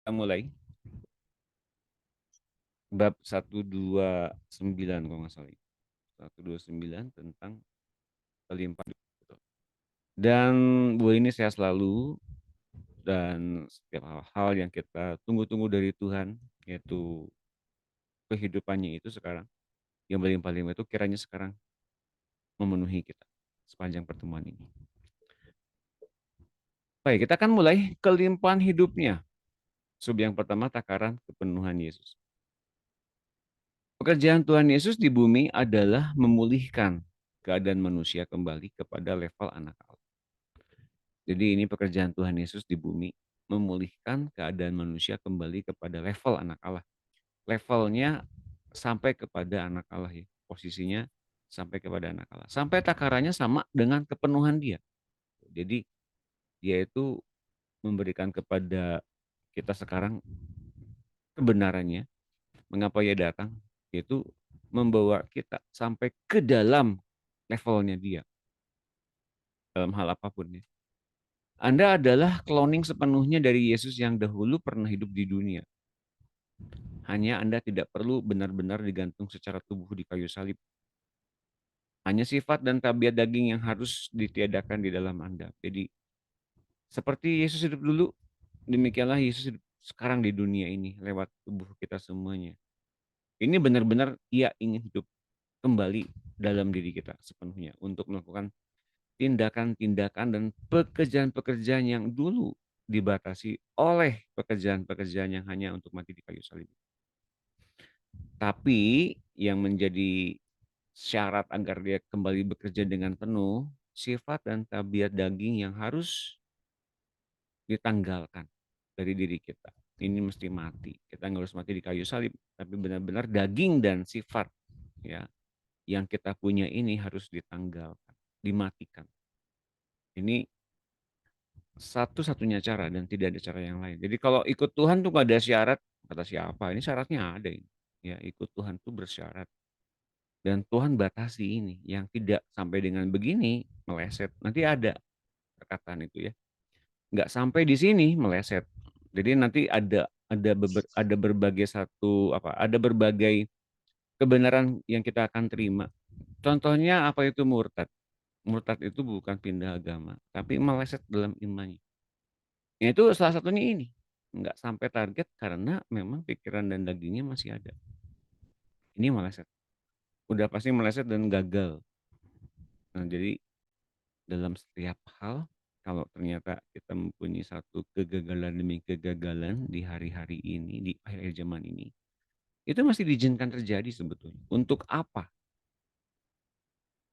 Kita mulai bab 129 kalau nggak salah. 129 tentang kelimpahan. Dan Bu ini saya selalu, dan setiap hal yang kita tunggu-tunggu dari Tuhan, yaitu kehidupannya itu sekarang, yang berlimpah-limpah itu kiranya sekarang memenuhi kita sepanjang pertemuan ini. Baik, kita akan mulai kelimpahan hidupnya. Sub yang pertama, takaran kepenuhan Yesus. Pekerjaan Tuhan Yesus di bumi adalah memulihkan keadaan manusia kembali kepada level anak Allah. Jadi ini pekerjaan Tuhan Yesus di bumi, memulihkan keadaan manusia kembali kepada level anak Allah. Levelnya sampai kepada anak Allah ya, posisinya sampai kepada anak Allah. Sampai takarannya sama dengan kepenuhan dia. Jadi dia itu memberikan kepada kita sekarang kebenarannya. Mengapa ia datang? Yaitu membawa kita sampai ke dalam levelnya dia dalam hal apapun ya. Anda adalah cloning sepenuhnya dari Yesus yang dahulu pernah hidup di dunia. Hanya Anda tidak perlu benar-benar digantung secara tubuh di kayu salib. Hanya sifat dan tabiat daging yang harus ditiadakan di dalam Anda. Jadi seperti Yesus hidup dulu, demikianlah Yesus hidup sekarang di dunia ini lewat tubuh kita semuanya. Ini benar-benar ia ingin hidup kembali dalam diri kita sepenuhnya untuk melakukan tindakan-tindakan dan pekerjaan-pekerjaan yang dulu dibatasi oleh pekerjaan-pekerjaan yang hanya untuk mati di kayu salib. Tapi yang menjadi syarat agar dia kembali bekerja dengan penuh, sifat dan tabiat daging yang harus ditanggalkan dari diri kita. Ini mesti mati. Kita nggak harus mati di kayu salib, tapi benar-benar daging dan sifat ya yang kita punya ini harus ditanggalkan, dimatikan. Ini satu-satunya cara dan tidak ada cara yang lain. Jadi kalau ikut Tuhan tuh gak ada syarat, kata siapa? Ini syaratnya ada ini. Ya, ikut Tuhan tuh bersyarat. Dan Tuhan batasi ini, yang tidak sampai dengan begini meleset. Nanti ada perkataan itu ya. Nggak sampai di sini meleset. Jadi nanti ada berbagai ada berbagai kebenaran yang kita akan terima. Contohnya apa itu murtad? Murtad itu bukan pindah agama, tapi meleset dalam imannya. Ya itu salah satunya ini. Nggak sampai target karena memang pikiran dan dagingnya masih ada. Ini meleset. Udah pasti meleset dan gagal. Nah, jadi dalam setiap hal, kalau ternyata kita mempunyai satu kegagalan demi kegagalan di hari-hari ini, di akhir zaman ini, itu masih diizinkan terjadi sebetulnya. Untuk apa?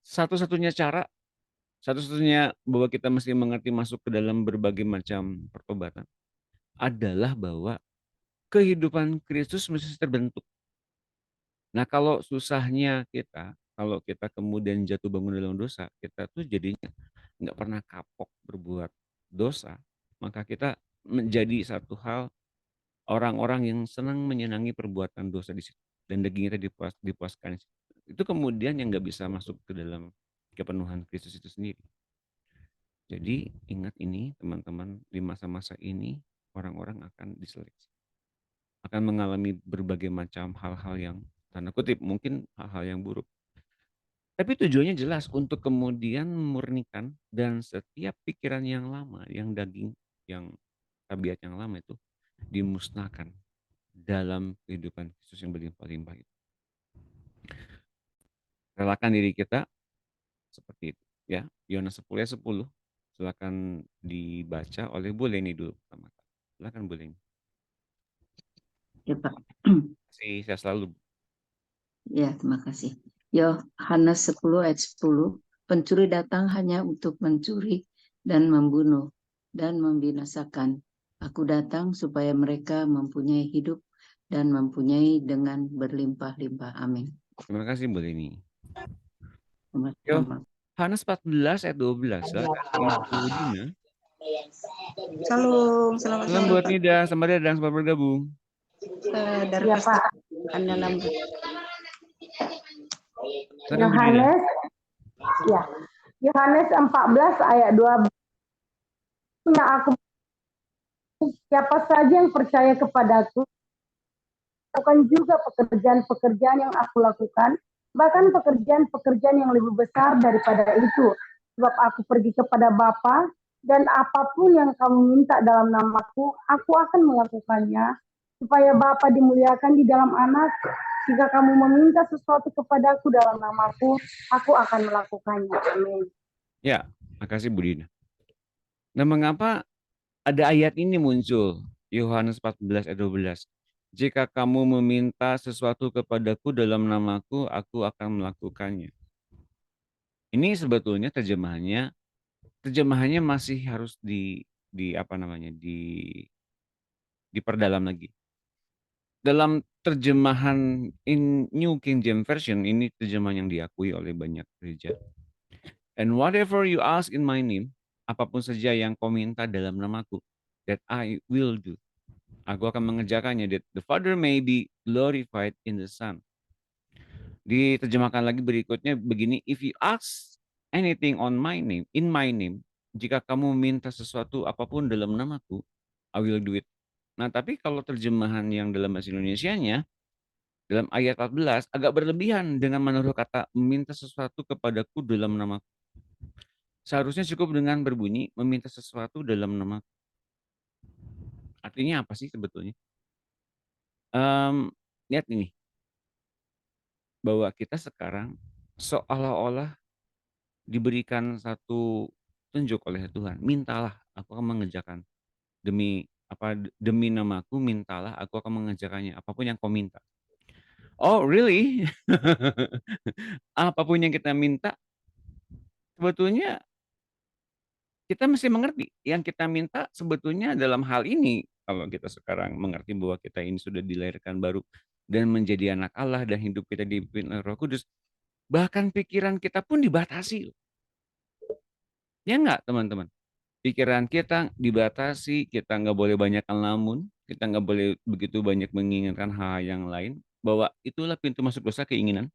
Satu-satunya cara, satu-satunya bahwa kita mesti mengerti masuk ke dalam berbagai macam pertobatan adalah bahwa kehidupan Kristus mesti terbentuk. Nah, kalau susahnya kita, kalau kita kemudian jatuh bangun dalam dosa, kita tuh jadinya nggak pernah kapok berbuat dosa, maka kita menjadi satu hal orang-orang yang senang menyenangi perbuatan dosa di situ dan daging kita dipuaskan. Itu kemudian yang nggak bisa masuk ke dalam kepenuhan Kristus itu sendiri. Jadi ingat ini teman-teman, di masa-masa ini orang-orang akan diseleksi, akan mengalami berbagai macam hal-hal yang tanda kutip mungkin hal-hal yang buruk. Tapi tujuannya jelas untuk kemudian memurnikan dan setiap pikiran yang lama, yang daging, yang tabiat yang lama itu dimusnahkan dalam kehidupan Kristus yang berlimpah-limpah itu. Relakan diri kita seperti itu ya. Yohanes 10 ayat 10. Silakan dibaca oleh Bu Leni dulu pertama. Silakan Bu Leni. Ya Pak. Saya selalu. Ya, terima kasih. Yohanes 10 ayat 10. Pencuri datang hanya untuk mencuri dan membunuh dan membinasakan. Aku datang supaya mereka mempunyai hidup dan mempunyai dengan berlimpah-limpah. Amin. Terima kasih Bu Leni. Sama-sama. Yohanes 14 ayat 12. Silakan Ibu Dina. Salam, selamat Salam sore buat Pak. Nida, selamat datang, selamat bergabung. Dari Ya Pastor Pak, Anda Nambut. Silakan Bu Nida. Yohanes, ya, Yohanes 14 ayat 12. Aku siapa saja yang percaya kepadaku, lakukan juga pekerjaan-pekerjaan yang aku lakukan, bahkan pekerjaan-pekerjaan yang lebih besar daripada itu. Sebab aku pergi kepada Bapa, dan apapun yang kamu minta dalam namaku, aku akan melakukannya, supaya Bapa dimuliakan di dalam Anak. Jika kamu meminta sesuatu kepadaku dalam namaku, aku akan melakukannya. Amin. Ya, makasih Bu Dina. Nah, mengapa ada ayat ini muncul? Yohanes 14 ayat 12. Jika kamu meminta sesuatu kepadaku dalam namaku, aku akan melakukannya. Ini sebetulnya terjemahannya masih harus di apa namanya? Diperdalam lagi. Dalam terjemahan New King James Version, ini terjemahan yang diakui oleh banyak gereja. And whatever you ask in my name, apapun saja yang kau minta dalam namaku, that I will do. Aku akan mengerjakannya, that the Father may be glorified in the Son. Diterjemahkan lagi berikutnya begini, if you ask anything in my name, jika kamu minta sesuatu apapun dalam namaku, I will do it. Nah, tapi kalau terjemahan yang dalam bahasa Indonesianya, dalam ayat 14, agak berlebihan dengan menaruh kata meminta sesuatu kepadaku dalam namaku. Seharusnya cukup dengan berbunyi meminta sesuatu dalam namaku. Artinya apa sih sebetulnya? Lihat ini, bahwa kita sekarang seolah-olah diberikan satu tunjuk oleh Tuhan. Mintalah, aku akan mengerjakan. Demi namaku, mintalah, aku akan mengerjakannya. Apapun yang kau minta. Oh, really? Apapun yang kita minta, sebetulnya kita mesti mengerti. Yang kita minta sebetulnya dalam hal ini, kalau kita sekarang mengerti bahwa kita ini sudah dilahirkan baru dan menjadi anak Allah dan hidup kita dipimpin oleh Roh Kudus, bahkan pikiran kita pun dibatasi. Ya enggak, teman-teman? Pikiran kita dibatasi, kita nggak boleh banyak lamun, kita nggak boleh begitu banyak menginginkan hal yang lain, bahwa itulah pintu masuk dosa, keinginan.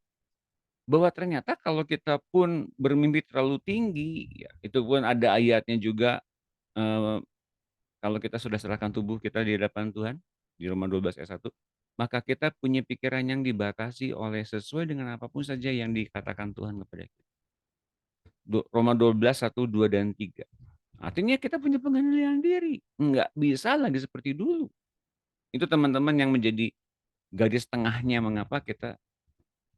Bahwa ternyata kalau kita pun bermimpi terlalu tinggi, ya, itu pun ada ayatnya juga, eh, kalau kita sudah serahkan tubuh kita di hadapan Tuhan, di Roma 12 ayat 1, maka kita punya pikiran yang dibatasi oleh sesuai dengan apapun saja yang dikatakan Tuhan kepada kita. Roma 12, 1, 2, dan 3. Artinya kita punya pengendalian diri. Nggak bisa lagi seperti dulu. Itu teman-teman yang menjadi garis tengahnya mengapa kita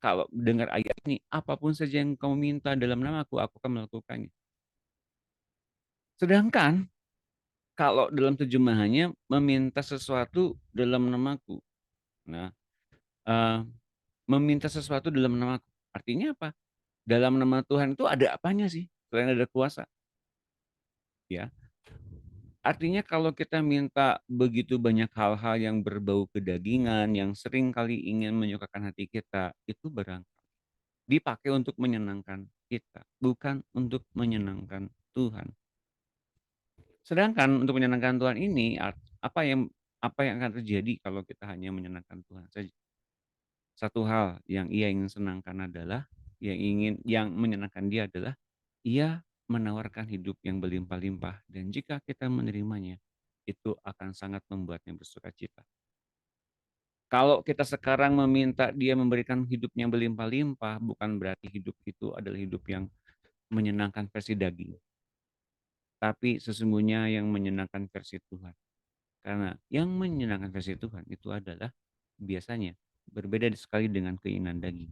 kalau dengar ayat ini, apapun saja yang kamu minta dalam namaku, aku akan melakukannya. Sedangkan kalau dalam terjemahannya meminta sesuatu dalam namaku. Nah, meminta sesuatu dalam namaku. Artinya apa? Dalam nama Tuhan itu ada apanya sih? Selain ada kuasa. Ya. Artinya kalau kita minta begitu banyak hal-hal yang berbau kedagingan, yang sering kali ingin menyukakan hati kita, itu barangkali dipakai untuk menyenangkan kita, bukan untuk menyenangkan Tuhan. Sedangkan untuk menyenangkan Tuhan ini, apa yang akan terjadi kalau kita hanya menyenangkan Tuhan saja? Satu hal yang ia ingin senangkan adalah, yang menyenangkan dia adalah, ia menawarkan hidup yang berlimpah-limpah, dan jika kita menerimanya, itu akan sangat membuatnya bersuka cita. Kalau kita sekarang meminta dia memberikan hidup yang berlimpah-limpah, bukan berarti hidup itu adalah hidup yang menyenangkan versi daging. Tapi sesungguhnya yang menyenangkan versi Tuhan. Karena yang menyenangkan versi Tuhan itu adalah biasanya berbeda sekali dengan keinginan daging.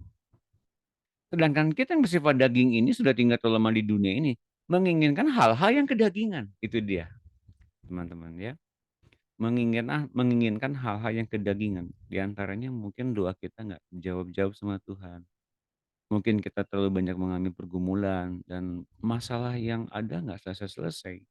Sedangkan kita yang bersifat daging ini sudah tinggal terlalu lama di dunia ini, menginginkan hal-hal yang kedagingan. Itu dia, teman-teman ya. Menginginkan hal-hal yang kedagingan. Di antaranya mungkin doa kita nggak jawab-jawab sama Tuhan. Mungkin kita terlalu banyak mengalami pergumulan dan masalah yang ada nggak selesai-selesai.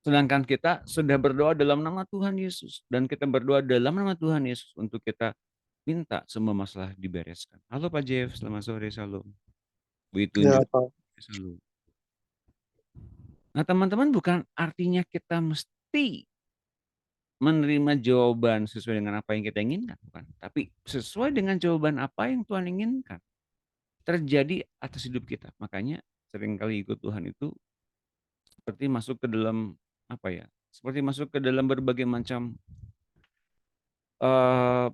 Sedangkan kita sudah berdoa dalam nama Tuhan Yesus. Dan kita berdoa dalam nama Tuhan Yesus untuk kita minta semua masalah dibereskan. Halo Pak Jeff, selamat sore, salam. Begitu Ya, juga. Pak. Salam. Nah teman-teman, bukan artinya kita mesti menerima jawaban sesuai dengan apa yang kita inginkan. Bukan. Tapi sesuai dengan jawaban apa yang Tuhan inginkan. Terjadi atas hidup kita. Makanya seringkali ikut Tuhan itu seperti masuk ke dalam seperti masuk ke dalam berbagai macam eh,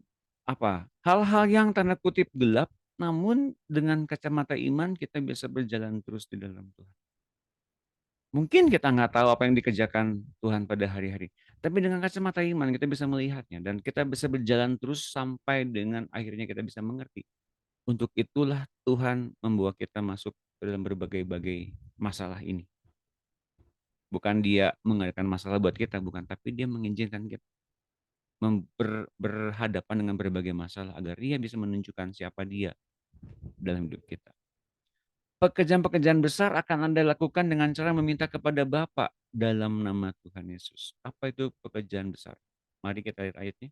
hal-hal yang tanda kutip gelap, namun dengan kacamata iman kita bisa berjalan terus di dalam Tuhan. Mungkin kita nggak tahu apa yang dikerjakan Tuhan pada hari-hari, tapi dengan kacamata iman kita bisa melihatnya dan kita bisa berjalan terus sampai dengan akhirnya kita bisa mengerti. Untuk itulah Tuhan membawa kita masuk ke dalam berbagai-bagai masalah ini. Bukan Dia mengadakan masalah buat kita, bukan, tapi Dia mengizinkan kita berhadapan dengan berbagai masalah agar Dia bisa menunjukkan siapa Dia dalam hidup kita. Pekerjaan-pekerjaan besar akan Anda lakukan dengan cara meminta kepada Bapa dalam nama Tuhan Yesus. Apa itu pekerjaan besar? Mari kita lihat ayatnya.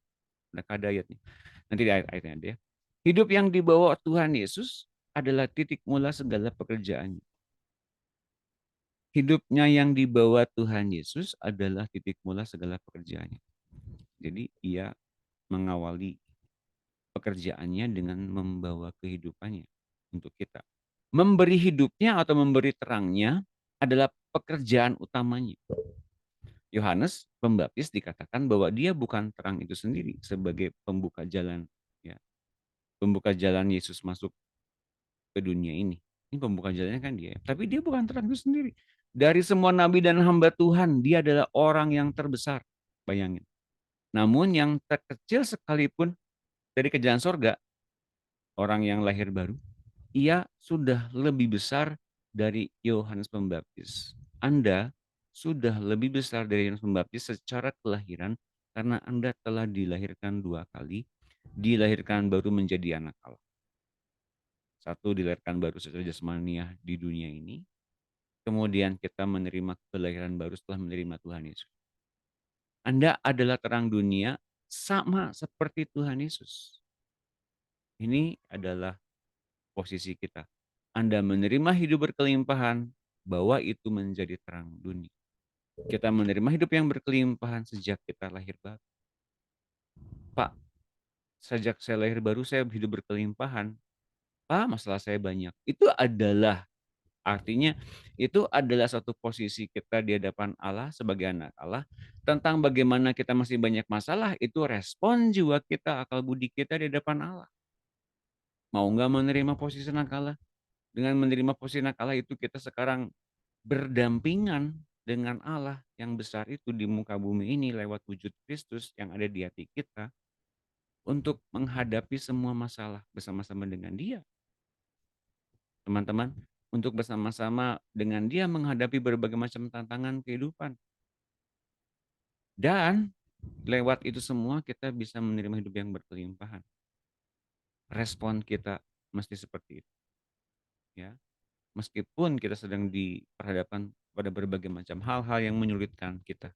Ada ayatnya. Nanti di ayat-ayatnya ada ya. Hidup yang dibawa Tuhan Yesus adalah titik mula segala pekerjaannya. Hidupnya yang dibawa Tuhan Yesus adalah titik mula segala pekerjaannya. Jadi Ia mengawali pekerjaannya dengan membawa kehidupannya untuk kita. Memberi hidupnya atau memberi terangnya adalah pekerjaan utamanya. Yohanes Pembaptis dikatakan bahwa dia bukan terang itu sendiri sebagai pembuka jalan, ya, pembuka jalan Yesus masuk ke dunia ini. Ini pembuka jalannya kan dia, tapi dia bukan terang itu sendiri. Dari semua nabi dan hamba Tuhan, dia adalah orang yang terbesar. Bayangin. Namun yang terkecil sekalipun dari kerajaan sorga, orang yang lahir baru, ia sudah lebih besar dari Yohanes Pembaptis. Anda sudah lebih besar dari Yohanes Pembaptis secara kelahiran karena Anda telah dilahirkan 2 kali, dilahirkan baru menjadi anak Allah. Satu, dilahirkan baru secara jasmaniah di dunia ini, kemudian kita menerima kelahiran baru setelah menerima Tuhan Yesus. Anda adalah terang dunia sama seperti Tuhan Yesus. Ini adalah posisi kita. Anda menerima hidup berkelimpahan, bahwa itu menjadi terang dunia. Kita menerima hidup yang berkelimpahan sejak kita lahir baru. Pak, sejak saya lahir baru saya hidup berkelimpahan. Pak, masalah saya banyak. Itu adalah artinya itu adalah suatu posisi kita di hadapan Allah sebagai anak Allah. Tentang bagaimana kita masih banyak masalah, itu respon jiwa kita, akal budi kita di hadapan Allah. Mau nggak menerima posisi anak Allah? Dengan menerima posisi anak Allah itu kita sekarang berdampingan dengan Allah yang besar itu di muka bumi ini lewat wujud Kristus yang ada di hati kita untuk menghadapi semua masalah bersama-sama dengan Dia. Teman-teman, untuk bersama-sama dengan Dia menghadapi berbagai macam tantangan kehidupan. Dan lewat itu semua kita bisa menerima hidup yang berkelimpahan. Respon kita mesti seperti itu. Ya. Meskipun kita sedang diperhadapkan pada berbagai macam hal-hal yang menyulitkan kita.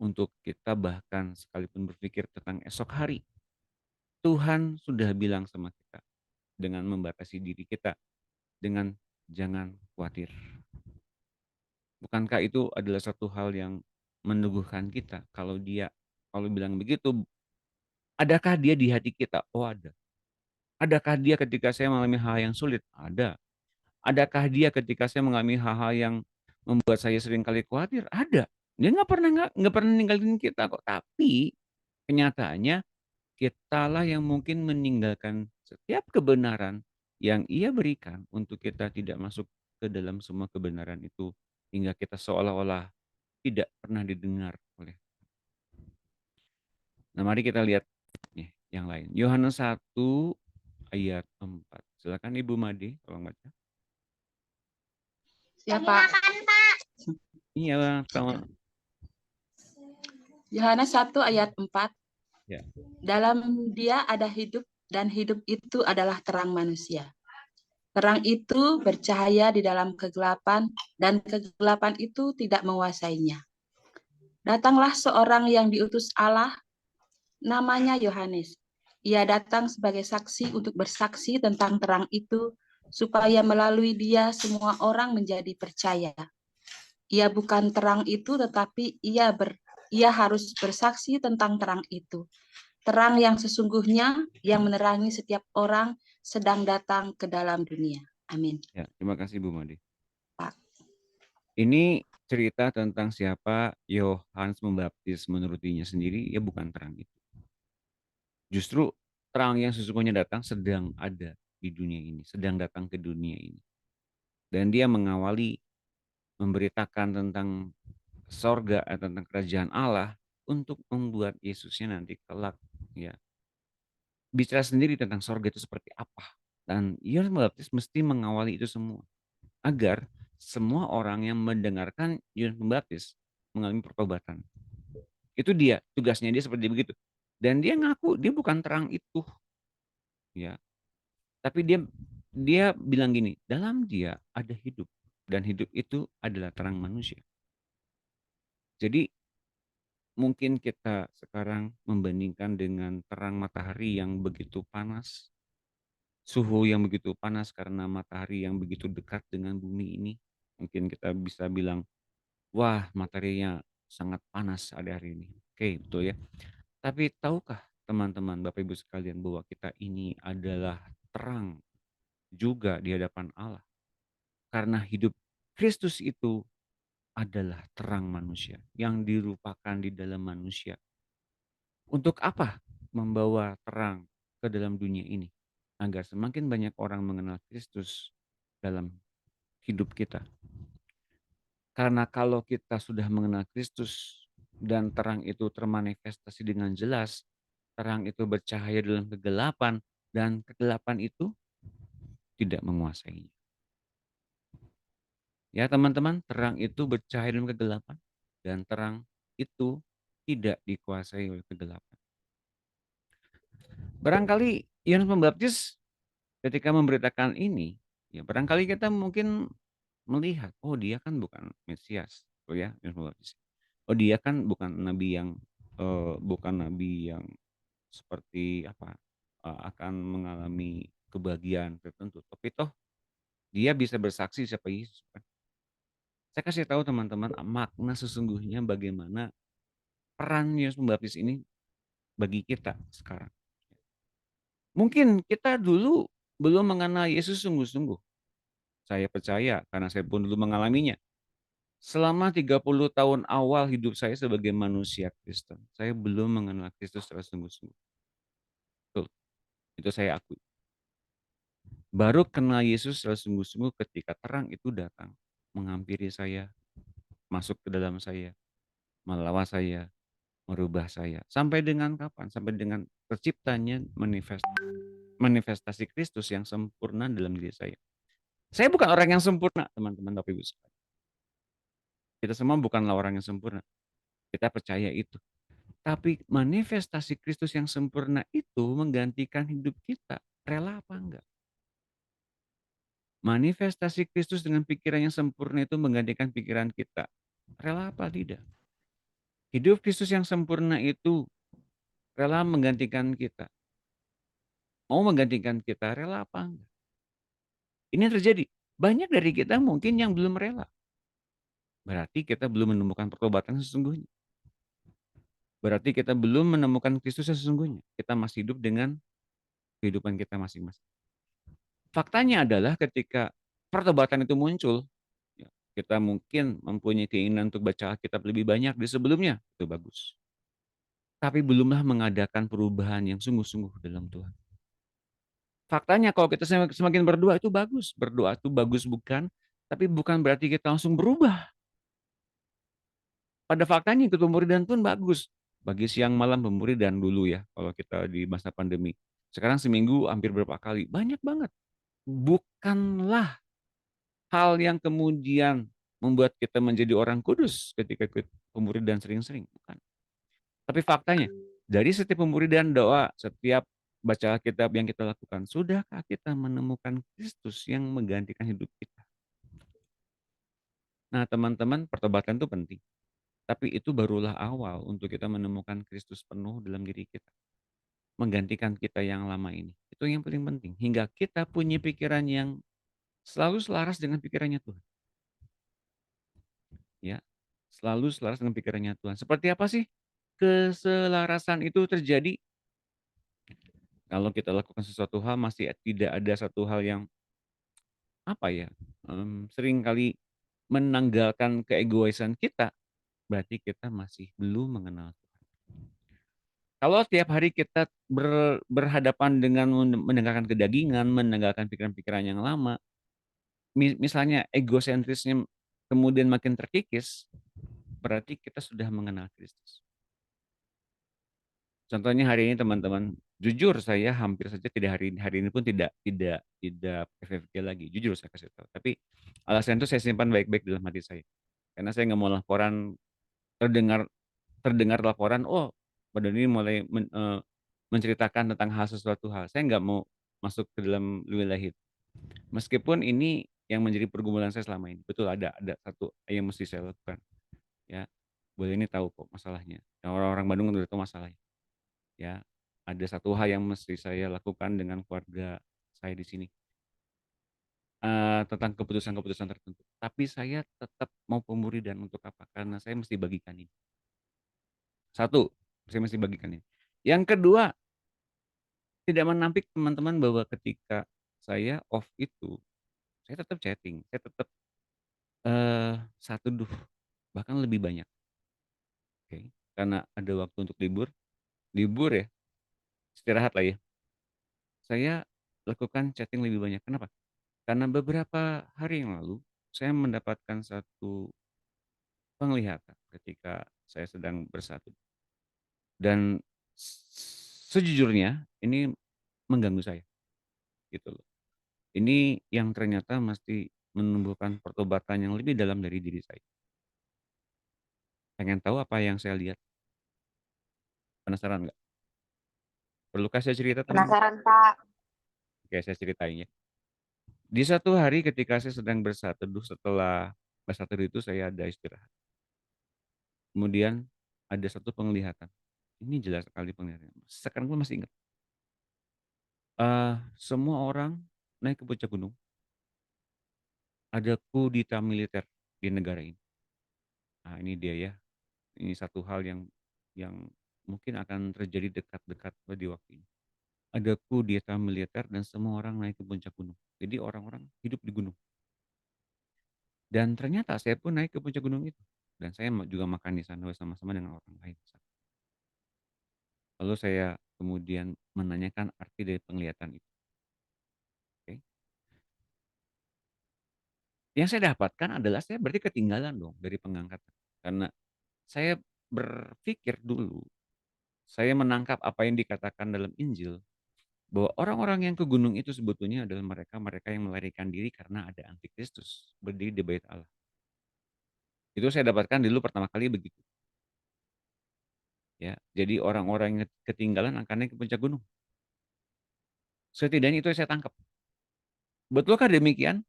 Untuk kita bahkan sekalipun berpikir tentang esok hari. Tuhan sudah bilang sama kita dengan membatasi diri kita dengan jangan khawatir. Bukankah itu adalah satu hal yang meneguhkan kita kalau bilang begitu, adakah dia di hati kita? Oh, ada. Adakah dia ketika saya mengalami hal yang sulit? Ada. Adakah dia ketika saya mengalami hal-hal yang membuat saya seringkali khawatir? Ada. Dia nggak pernah ninggalin kita kok. Tapi kenyataannya kitalah yang mungkin meninggalkan setiap kebenaran yang Ia berikan untuk kita tidak masuk ke dalam semua kebenaran itu hingga kita seolah-olah tidak pernah didengar oleh. Nah, mari kita lihat nih yang lain. Yohanes 1 ayat 4. Silakan Ibu Made tolong baca. Siapa? Iya, Yohanes 1 ayat 4. Ya. Dalam Dia ada hidup dan hidup itu adalah terang manusia. Terang itu bercahaya di dalam kegelapan dan kegelapan itu tidak menguasainya. Datanglah seorang yang diutus Allah, namanya Yohanes. Ia datang sebagai saksi untuk bersaksi tentang terang itu, supaya melalui dia semua orang menjadi percaya. Ia bukan terang itu, tetapi ia harus bersaksi tentang terang itu. Terang yang sesungguhnya yang menerangi setiap orang sedang datang ke dalam dunia. Amin. Ya, terima kasih Bu Made. Pak. Ini cerita tentang siapa Yohanes Pembaptis menurut dirinya sendiri, ya bukan terang itu. Justru terang yang sesungguhnya datang sedang ada di dunia ini, sedang datang ke dunia ini. Dan dia mengawali memberitakan tentang sorga, tentang kerajaan Allah untuk membuat Yesusnya nanti kelak ya bicara sendiri tentang sorga itu seperti apa. Dan Yohanes Pembaptis mesti mengawali itu semua agar semua orang yang mendengarkan Yohanes Pembaptis mengalami pertobatan. Itu dia, tugasnya dia seperti begitu. Dan dia ngaku dia bukan terang itu, ya. Tapi dia bilang gini, dalam dia ada hidup dan hidup itu adalah terang manusia. Jadi mungkin kita sekarang membandingkan dengan terang matahari yang begitu panas, suhu yang begitu panas karena matahari yang begitu dekat dengan bumi ini. Mungkin kita bisa bilang, wah materinya sangat panas ada hari ini. Oke, betul ya. Tapi tahukah teman-teman, Bapak Ibu sekalian, bahwa kita ini adalah terang juga di hadapan Allah. Karena hidup Kristus itu adalah terang manusia yang dirupakan di dalam manusia. Untuk apa membawa terang ke dalam dunia ini? Agar semakin banyak orang mengenal Kristus dalam hidup kita. Karena kalau kita sudah mengenal Kristus dan terang itu termanifestasi dengan jelas, terang itu bercahaya dalam kegelapan dan kegelapan itu tidak menguasainya. Ya teman-teman, terang itu bercahaya dalam kegelapan dan terang itu tidak dikuasai oleh kegelapan. Barangkali Yohanes Pembaptis ketika memberitakan ini, ya barangkali kita mungkin melihat, oh dia kan bukan Mesias, oh ya Yohanes Pembaptis. Oh dia kan bukan nabi yang seperti apa akan mengalami kebahagiaan tertentu. Tapi toh dia bisa bersaksi siapa Yesus. Saya kasih tahu teman-teman makna sesungguhnya bagaimana peran Yohanes Pembaptis ini bagi kita sekarang. Mungkin kita dulu belum mengenal Yesus sungguh-sungguh. Saya percaya karena saya pun dulu mengalaminya. Selama 30 tahun awal hidup saya sebagai manusia Kristen, saya belum mengenal Kristus secara sungguh-sungguh. Betul, itu saya akui. Baru kenal Yesus secara sungguh-sungguh ketika terang itu datang, menghampiri saya, masuk ke dalam saya, melawan saya, merubah saya. Sampai dengan kapan? Sampai dengan terciptanya manifestasi Kristus yang sempurna dalam diri saya. Saya bukan orang yang sempurna, teman-teman Bapak Ibu sekalian. Kita semua bukanlah orang yang sempurna. Kita percaya itu. Tapi manifestasi Kristus yang sempurna itu menggantikan hidup kita. Rela apa enggak? Manifestasi Kristus dengan pikiran yang sempurna itu menggantikan pikiran kita. Rela apa tidak? Hidup Kristus yang sempurna itu rela menggantikan kita. Mau menggantikan kita, rela apa enggak? Ini yang terjadi. Banyak dari kita mungkin yang belum rela. Berarti kita belum menemukan pertobatan sesungguhnya. Berarti kita belum menemukan Kristus sesungguhnya. Kita masih hidup dengan kehidupan kita masing-masing. Faktanya adalah ketika pertobatan itu muncul, ya, kita mungkin mempunyai keinginan untuk baca Alkitab lebih banyak di sebelumnya, itu bagus. Tapi belumlah mengadakan perubahan yang sungguh-sungguh dalam Tuhan. Faktanya kalau kita semakin berdoa itu bagus. Berdoa itu bagus bukan, tapi bukan berarti kita langsung berubah. Pada faktanya ikut pemuridan pun bagus. Bagi siang malam pemuridan dulu ya, kalau kita di masa pandemi. Sekarang seminggu hampir berapa kali? Banyak banget. Bukanlah hal yang kemudian membuat kita menjadi orang kudus ketika ikut pemuridan sering-sering. Bukan. Tapi faktanya, dari setiap pemuridan doa, setiap baca Alkitab yang kita lakukan, sudahkah kita menemukan Kristus yang menggantikan hidup kita? Nah teman-teman, pertobatan itu penting. Tapi itu barulah awal untuk kita menemukan Kristus penuh dalam diri kita. Menggantikan kita yang lama ini. Itu yang paling penting. Hingga kita punya pikiran yang selalu selaras dengan pikirannya Tuhan. Ya, selalu selaras dengan pikirannya Tuhan. Seperti apa sih keselarasan itu terjadi? Kalau kita lakukan sesuatu hal masih tidak ada satu hal yang apa ya? Sering kali menanggalkan keegoisan kita, berarti kita masih belum mengenal Tuhan. Kalau tiap hari kita berhadapan dengan mendengarkan kedagingan, meninggalkan pikiran-pikiran yang lama, misalnya egosentrisnya kemudian makin terkikis, berarti kita sudah mengenal Kristus. Contohnya hari ini teman-teman, jujur saya hampir saja tidak hari ini pun tidak FFG lagi, jujur saya kasih tahu. Tapi alasan itu saya simpan baik-baik dalam hati saya, karena saya nggak mau laporan terdengar laporan, oh Pak Doni mulai menceritakan tentang sesuatu hal. Saya nggak mau masuk ke dalam wilayah itu. Meskipun ini yang menjadi pergumulan saya selama ini, betul ada satu yang mesti saya lakukan. Ya, boleh ini tahu kok masalahnya. Orang-orang Bandung udah tahu masalahnya. Ya, ada satu hal yang mesti saya lakukan dengan keluarga saya di sini. Tentang keputusan-keputusan tertentu. Tapi saya tetap mau pemuridan untuk apa? Karena saya mesti bagikan ini. Satu, saya mesti bagikan ini. Yang kedua, tidak menampik teman-teman bahwa ketika saya off itu, saya tetap chatting, saya tetap saat teduh, bahkan lebih banyak. Oke, karena ada waktu untuk libur ya, istirahat lah ya. Saya lakukan chatting lebih banyak. Kenapa? Karena beberapa hari yang lalu saya mendapatkan satu penglihatan ketika saya sedang bersatu. Dan sejujurnya ini mengganggu saya. Gitu loh. Ini yang ternyata mesti menumbuhkan pertobatan yang lebih dalam dari diri saya. Pengen tahu apa yang saya lihat? Penasaran nggak? Perlukah saya cerita teman? Penasaran, Pak. Oke, saya ceritain ya. Di satu hari ketika saya sedang bersatu teduh, setelah bersatu teduh itu saya ada istirahat. Kemudian ada satu penglihatan. Ini jelas sekali penglihatan. Sekarang pun masih ingat. Semua orang naik ke puncak gunung. Ada kudita militer di negara ini. Nah, ini dia ya. Ini satu hal yang mungkin akan terjadi dekat-dekat di waktu ini. Ada kudeta militer dan semua orang naik ke puncak gunung. Jadi orang-orang hidup di gunung. Dan ternyata saya pun naik ke puncak gunung itu. Dan saya juga makan di sana bersama-sama dengan orang lain. Lalu saya kemudian menanyakan arti dari penglihatan itu. Oke. Yang saya dapatkan adalah saya berarti ketinggalan dong dari pengangkatan. Karena saya berpikir dulu, saya menangkap apa yang dikatakan dalam Injil, bahwa orang-orang yang ke gunung itu sebetulnya adalah mereka yang melarikan diri karena ada antikristus berdiri di bait Allah. Itu saya dapatkan dulu pertama kali begitu. Ya, jadi orang-orang yang ketinggalan akan naik ke puncak gunung. Setidaknya itu saya tangkap. Betulkah demikian?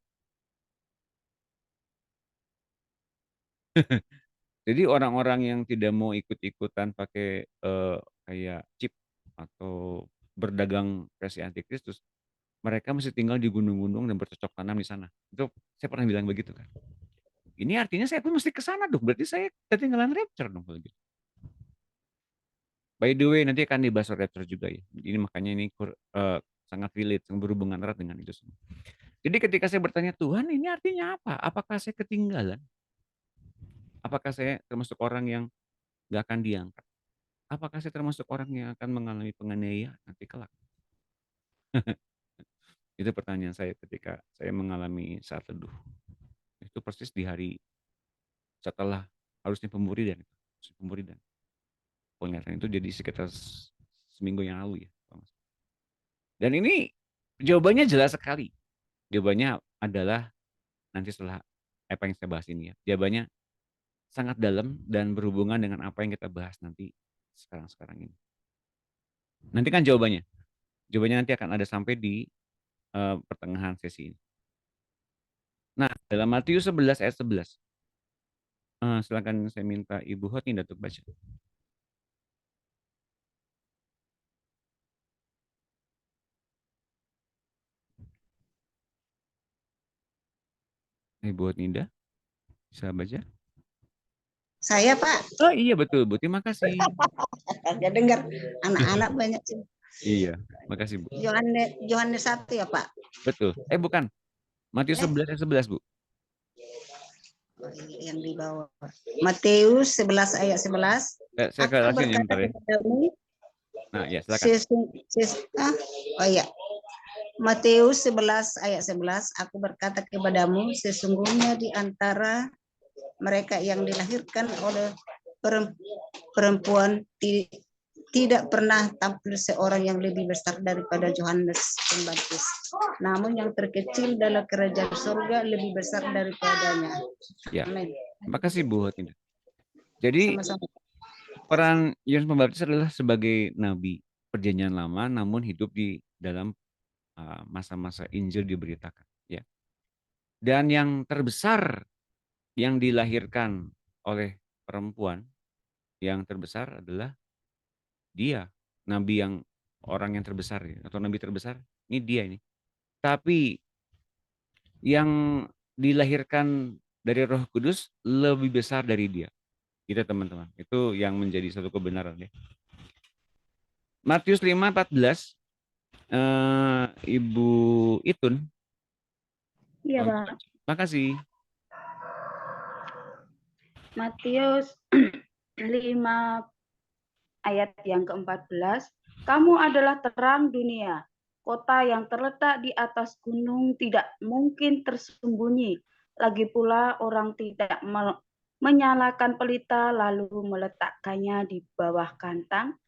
Jadi orang-orang yang tidak mau ikut-ikutan pakai kayak chip atau berdagang versi antikristus, mereka mesti tinggal di gunung-gunung dan bercocok tanam di sana. Itu saya pernah bilang begitu kan. Ini artinya saya pun mesti ke sana dong. Berarti saya ketinggalan rapture dong kalau gitu. By the way, nanti akan dibahas rapture juga ya. Ini makanya ini sangat relate, sangat berhubungan erat dengan itu semua. Jadi ketika saya bertanya, Tuhan ini artinya apa? Apakah saya ketinggalan? Apakah saya termasuk orang yang gak akan diangkat? Apakah saya termasuk orang yang akan mengalami penganiayaan nanti kelak? Itu pertanyaan saya ketika saya mengalami saat teduh. Itu persis di hari setelah harusnya pemuridan. Penglihatan itu jadi sekitar seminggu yang lalu ya. Dan ini jawabannya jelas sekali. Jawabannya adalah nanti setelah apa yang saya bahas ini ya. Jawabannya sangat dalam dan berhubungan dengan apa yang kita bahas nanti sekarang ini. Nanti kan jawabannya. Jawabannya nanti akan ada sampai di pertengahan sesi ini. Nah, dalam Matius 11 ayat 11. Silakan saya minta Ibu Hotni untuk baca. Ibu Hotninda, bisa baca? Saya, Pak. Oh iya betul, Bu. Terima kasih. Ya dengar anak-anak banyak sih. Iya, makasih Bu. Yohanes 1 ya, Pak? Betul. Bukan. Matius 11 ayat 11, Bu. Oh, iya, yang di bawah. Matius 11 ayat 11. Saya Aku jelasin ya berkata bentar ya. kepadamu, Nah, ya silakan. oh iya. Matius 11 ayat 11, aku berkata kepadamu, sesungguhnya di antara mereka yang dilahirkan oleh perempuan tidak pernah tampil seorang yang lebih besar daripada Yohanes Pembaptis. Namun yang terkecil dalam kerajaan surga lebih besar daripadanya. Ya, Amin. terima kasih Bu Hotinda. Jadi Sama-sama. peran Yohanes Pembaptis adalah sebagai nabi perjanjian lama, namun hidup di dalam masa-masa Injil diberitakan. Ya. Dan yang terbesar yang dilahirkan oleh perempuan, yang terbesar adalah dia, nabi yang orang yang terbesar ya, atau nabi terbesar, ini dia ini. Tapi yang dilahirkan dari Roh Kudus lebih besar dari dia. Gitu teman-teman. Itu yang menjadi satu kebenaran ya. Matius 5:14 Ibu Itun. Iya, Pak. Makasih. Matius 5 ayat yang ke-14, kamu adalah terang dunia. Kota yang terletak di atas gunung tidak mungkin tersembunyi. Lagi pula orang tidak menyalakan pelita lalu meletakkannya di bawah kantang,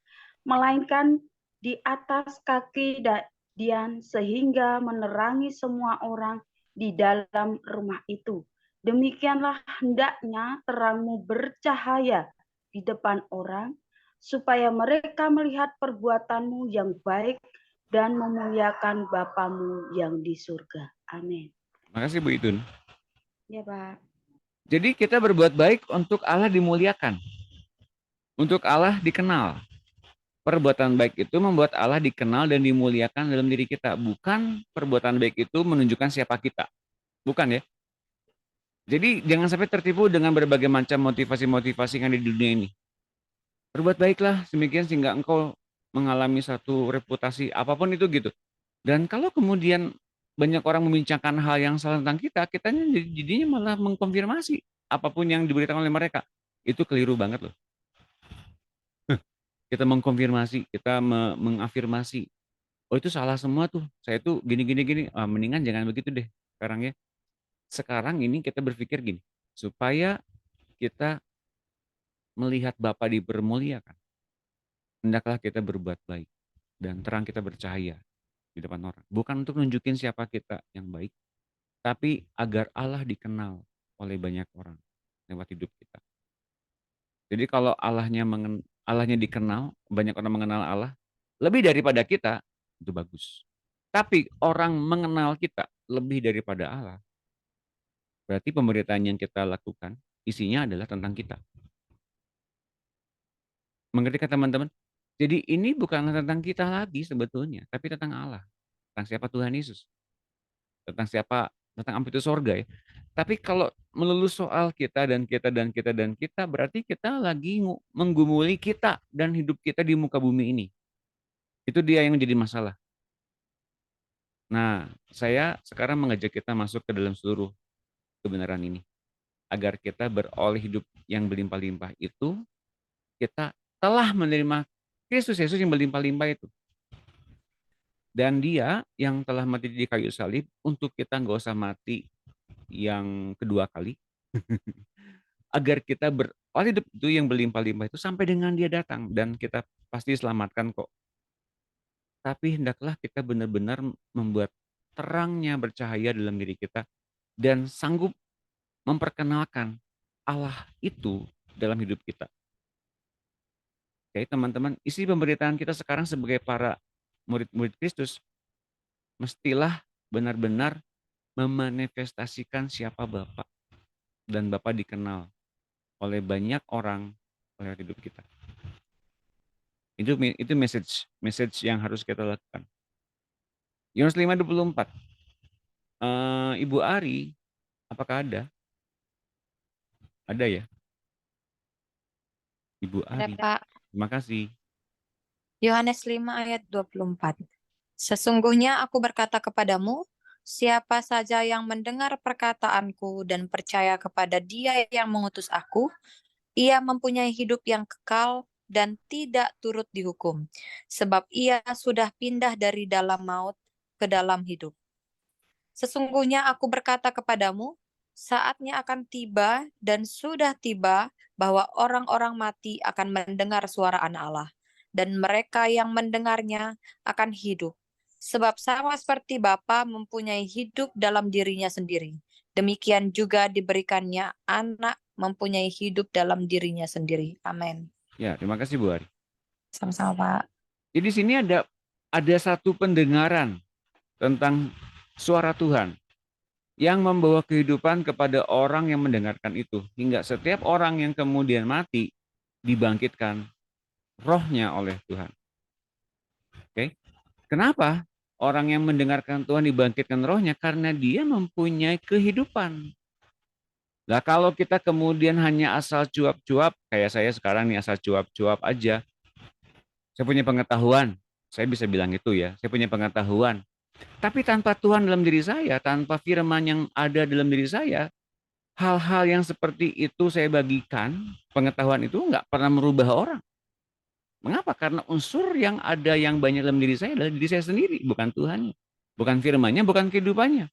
melainkan di atas kaki Dian sehingga menerangi semua orang di dalam rumah itu. Demikianlah hendaknya terangmu bercahaya di depan orang, supaya mereka melihat perbuatanmu yang baik dan memuliakan Bapamu yang di surga. Amin. Makasih Bu Itun. Ya, Pak. Jadi kita berbuat baik untuk Allah dimuliakan. Untuk Allah dikenal. Perbuatan baik itu membuat Allah dikenal dan dimuliakan dalam diri kita. Bukan perbuatan baik itu menunjukkan siapa kita. Bukan ya. Jadi jangan sampai tertipu dengan berbagai macam motivasi-motivasi yang ada di dunia ini. Berbuat baiklah semikian sehingga engkau mengalami satu reputasi apapun itu gitu. Dan kalau kemudian banyak orang membincangkan hal yang salah tentang kita, kitanya jadinya malah mengkonfirmasi apapun yang diberitakan oleh mereka. Itu keliru banget loh. Kita mengkonfirmasi, kita mengafirmasi. Oh itu salah semua tuh. Saya tuh gini. Mendingan jangan begitu deh sekarang ya. Sekarang ini kita berpikir gini, supaya kita melihat Bapa dipermuliakan, hendaklah kita berbuat baik dan terang kita bercahaya di depan orang. Bukan untuk nunjukin siapa kita yang baik, tapi agar Allah dikenal oleh banyak orang lewat hidup kita. Jadi kalau Allahnya dikenal, banyak orang mengenal Allah, lebih daripada kita, itu bagus. Tapi orang mengenal kita lebih daripada Allah, berarti pemberitaan yang kita lakukan isinya adalah tentang kita. Mengerti kan teman-teman? Jadi ini bukan tentang kita lagi sebetulnya, tapi tentang Allah. Tentang siapa Tuhan Yesus. Tentang apa itu sorga ya. Tapi kalau melulu soal kita, berarti kita lagi menggumuli kita dan hidup kita di muka bumi ini. Itu dia yang menjadi masalah. Nah, saya sekarang mengajak kita masuk ke dalam seluruh kebenaran ini. Agar kita beroleh hidup yang berlimpah-limpah itu, kita telah menerima Kristus Yesus yang berlimpah-limpah itu. Dan dia yang telah mati di kayu salib untuk kita nggak usah mati yang kedua kali. Agar kita beroleh hidup itu yang berlimpah-limpah itu sampai dengan dia datang. Dan kita pasti selamatkan kok. Tapi hendaklah kita benar-benar membuat terangnya bercahaya dalam diri kita. Dan sanggup memperkenalkan Allah itu dalam hidup kita. Oke teman-teman, isi pemberitaan kita sekarang sebagai para murid-murid Kristus, mestilah benar-benar memanifestasikan siapa Bapa. Dan Bapa dikenal oleh banyak orang lewat hidup kita. Itu message yang harus kita lakukan. Yohanes 5:24. Ibu Ari, apakah ada? Ada ya? Ibu Ari. Ada, Pak. Terima kasih. Yohanes 5 ayat 24. Sesungguhnya aku berkata kepadamu, Siapa saja yang mendengar perkataanku dan percaya kepada Dia yang mengutus aku, ia mempunyai hidup yang kekal dan tidak turut dihukum, sebab ia sudah pindah dari dalam maut ke dalam hidup. Sesungguhnya aku berkata kepadamu, saatnya akan tiba dan sudah tiba bahwa orang-orang mati akan mendengar suara Anak Allah, dan mereka yang mendengarnya akan hidup. Sebab sama seperti Bapa mempunyai hidup dalam dirinya sendiri, demikian juga diberikannya Anak mempunyai hidup dalam dirinya sendiri. Amin. Ya, terima kasih Bu Ari. Sama-sama, Pak. Jadi di sini ada satu pendengaran tentang suara Tuhan yang membawa kehidupan kepada orang yang mendengarkan itu. Hingga setiap orang yang kemudian mati dibangkitkan rohnya oleh Tuhan. Oke. Kenapa orang yang mendengarkan Tuhan dibangkitkan rohnya? Karena dia mempunyai kehidupan. Nah, kalau kita kemudian hanya asal cuap-cuap, kayak saya sekarang nih asal cuap-cuap aja. Saya punya pengetahuan, saya bisa bilang itu ya, saya punya pengetahuan. Tapi tanpa Tuhan dalam diri saya, tanpa firman yang ada dalam diri saya, hal-hal yang seperti itu saya bagikan, pengetahuan itu nggak pernah merubah orang. Mengapa? Karena unsur yang ada yang banyak dalam diri saya adalah diri saya sendiri, bukan Tuhannya. Bukan firman-Nya, bukan kehidupannya.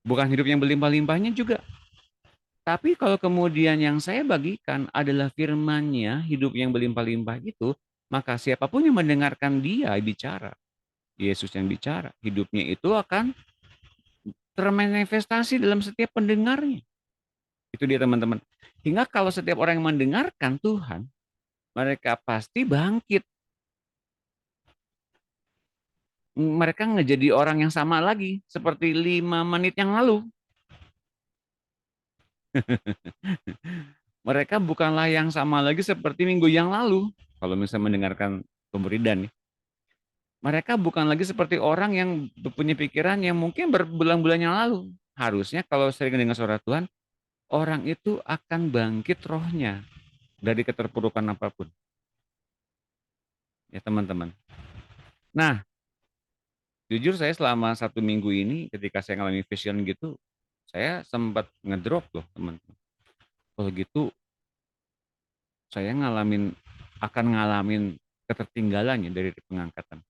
Bukan hidup yang berlimpah-limpahnya juga. Tapi kalau kemudian yang saya bagikan adalah firman-Nya, hidup yang berlimpah-limpah itu, maka siapapun yang mendengarkan dia bicara, Yesus yang bicara, hidupnya itu akan termanifestasi dalam setiap pendengarnya. Itu dia teman-teman. Hingga kalau setiap orang yang mendengarkan Tuhan, mereka pasti bangkit. Mereka nggak jadi orang yang sama lagi seperti 5 menit yang lalu. Mereka bukanlah yang sama lagi seperti minggu yang lalu. Kalau misalnya mendengarkan pemberidan, mereka bukan lagi seperti orang yang punya pikiran yang mungkin berbulan-bulan yang lalu. Harusnya kalau sering dengar suara Tuhan, orang itu akan bangkit rohnya dari keterpurukan apapun. Ya teman-teman. Nah, jujur saya selama 1 minggu ini ketika saya ngalami vision gitu, saya sempat ngedrop loh teman-teman. Kalau gitu saya akan ngalamin ketertinggalannya dari pengangkatan.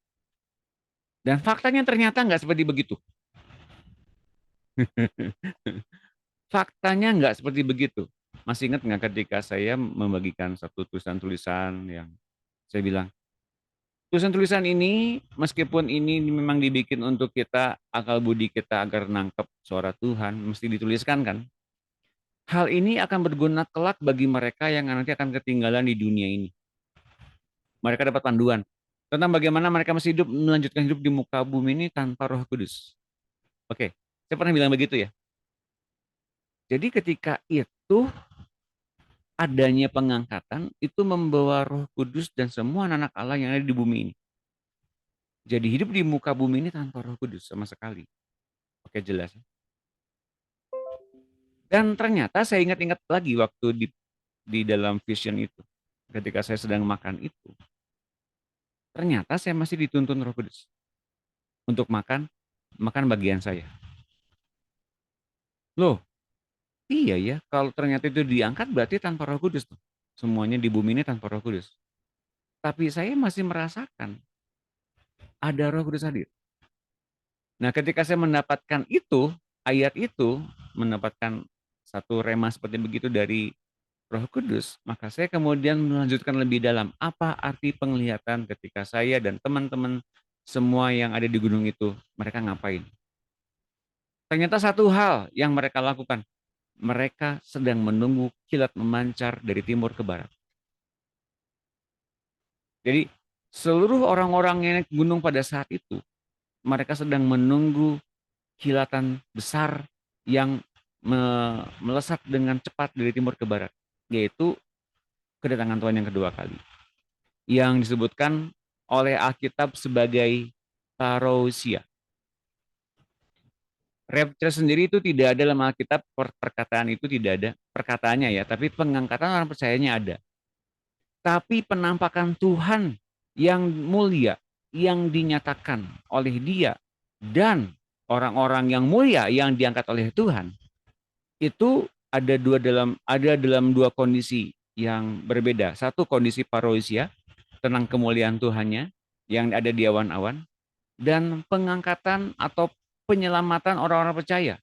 Dan faktanya ternyata nggak seperti begitu. Faktanya nggak seperti begitu. Masih ingat nggak ketika saya membagikan satu tulisan-tulisan yang saya bilang, tulisan-tulisan ini meskipun ini memang dibikin untuk kita, akal budi kita agar nangkep suara Tuhan, mesti dituliskan kan. Hal ini akan berguna kelak bagi mereka yang nanti akan ketinggalan di dunia ini. Mereka dapat panduan tentang bagaimana mereka masih hidup, melanjutkan hidup di muka bumi ini tanpa Roh Kudus. Oke, saya pernah bilang begitu ya. Jadi ketika itu adanya pengangkatan, itu membawa Roh Kudus dan semua anak Allah yang ada di bumi ini. Jadi hidup di muka bumi ini tanpa Roh Kudus sama sekali. Oke, jelas. Dan ternyata saya ingat-ingat lagi waktu di dalam vision itu. Ketika saya sedang makan itu. Ternyata saya masih dituntun Roh Kudus. Untuk makan bagian saya. Loh, iya ya, kalau ternyata itu diangkat berarti tanpa Roh Kudus tuh. Semuanya di bumi ini tanpa Roh Kudus. Tapi saya masih merasakan ada Roh Kudus hadir. Nah, ketika saya mendapatkan itu, ayat itu, mendapatkan satu rema seperti begitu dari Roh Kudus, maka saya kemudian melanjutkan lebih dalam. Apa arti penglihatan ketika saya dan teman-teman semua yang ada di gunung itu, mereka ngapain? Ternyata satu hal yang mereka lakukan, mereka sedang menunggu kilat memancar dari timur ke barat. Jadi seluruh orang-orang yang naik gunung pada saat itu, mereka sedang menunggu kilatan besar yang melesat dengan cepat dari timur ke barat, yaitu kedatangan Tuhan yang kedua kali. Yang disebutkan oleh Alkitab sebagai parousia. Rapture sendiri itu tidak ada dalam Alkitab, perkataan itu tidak ada, perkataannya ya, tapi pengangkatan orang percayanya ada. Tapi penampakan Tuhan yang mulia, yang dinyatakan oleh Dia, dan orang-orang yang mulia yang diangkat oleh Tuhan itu ada dalam dua kondisi yang berbeda. Satu kondisi parousia, tenang kemuliaan Tuhannya yang ada di awan-awan, dan pengangkatan atau penyelamatan orang-orang percaya.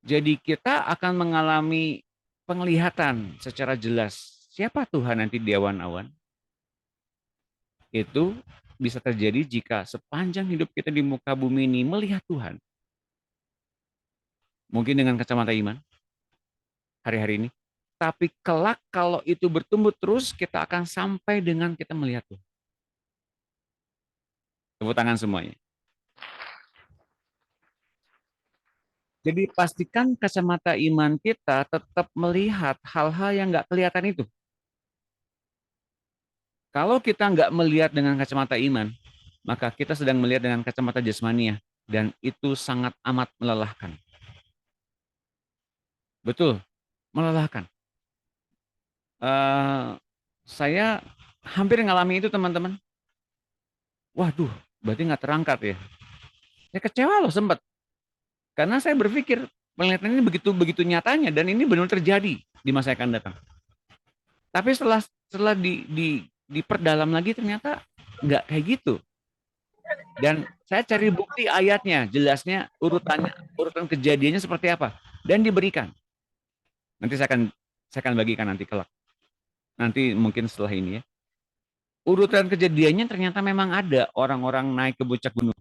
Jadi kita akan mengalami penglihatan secara jelas siapa Tuhan nanti di awan-awan. Itu bisa terjadi jika sepanjang hidup kita di muka bumi ini melihat Tuhan. Mungkin dengan kacamata iman hari-hari ini. Tapi kelak kalau itu bertumbuh terus, kita akan sampai dengan kita melihat Tuhan. Tepuk tangan semuanya. Jadi pastikan kacamata iman kita tetap melihat hal-hal yang nggak kelihatan itu. Kalau kita nggak melihat dengan kacamata iman, maka kita sedang melihat dengan kacamata jasmania. Dan itu sangat amat melelahkan. Betul, melelahkan. Saya hampir ngalami itu teman-teman. Waduh, berarti nggak terangkat ya. Saya kecewa loh sempat. Karena saya berpikir penglihatan ini begitu nyatanya dan ini benar terjadi di masa yang akan datang. Tapi setelah diperdalam lagi ternyata nggak kayak gitu. Dan saya cari bukti ayatnya, jelasnya urutan kejadiannya seperti apa dan diberikan. Nanti saya akan bagikan nanti kelak. Nanti mungkin setelah ini ya. Urutan kejadiannya ternyata memang ada orang-orang naik ke puncak gunung.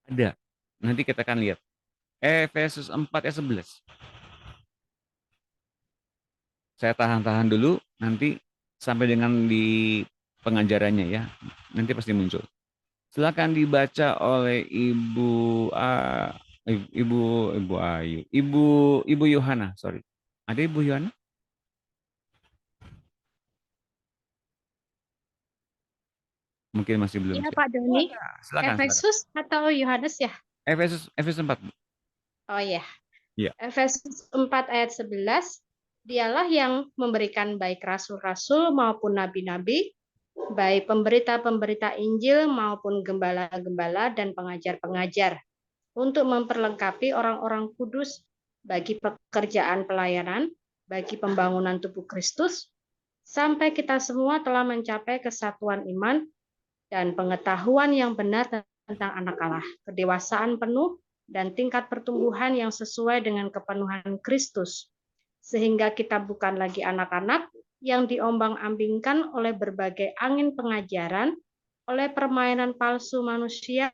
Ada. Nanti kita akan lihat. Efesus 4 ayat 11. Saya tahan-tahan dulu, nanti sampai dengan di pengajarannya ya. Nanti pasti muncul. Silakan dibaca oleh Ibu Ayu. Ibu Yohana, sorry. Ada Ibu Yohana? Mungkin masih belum. Iya Pak Doni, Silakan. Efesus atau Yohanes ya? Efesus 4. Oh iya. Iya. Efesus 4 ayat 11, dialah yang memberikan baik rasul-rasul maupun nabi-nabi, baik pemberita-pemberita Injil maupun gembala-gembala dan pengajar-pengajar, untuk memperlengkapi orang-orang kudus bagi pekerjaan pelayanan, bagi pembangunan tubuh Kristus, sampai kita semua telah mencapai kesatuan iman dan pengetahuan yang benar tentang anak Allah, kedewasaan penuh, dan tingkat pertumbuhan yang sesuai dengan kepenuhan Kristus, sehingga kita bukan lagi anak-anak yang diombang-ambingkan oleh berbagai angin pengajaran, oleh permainan palsu manusia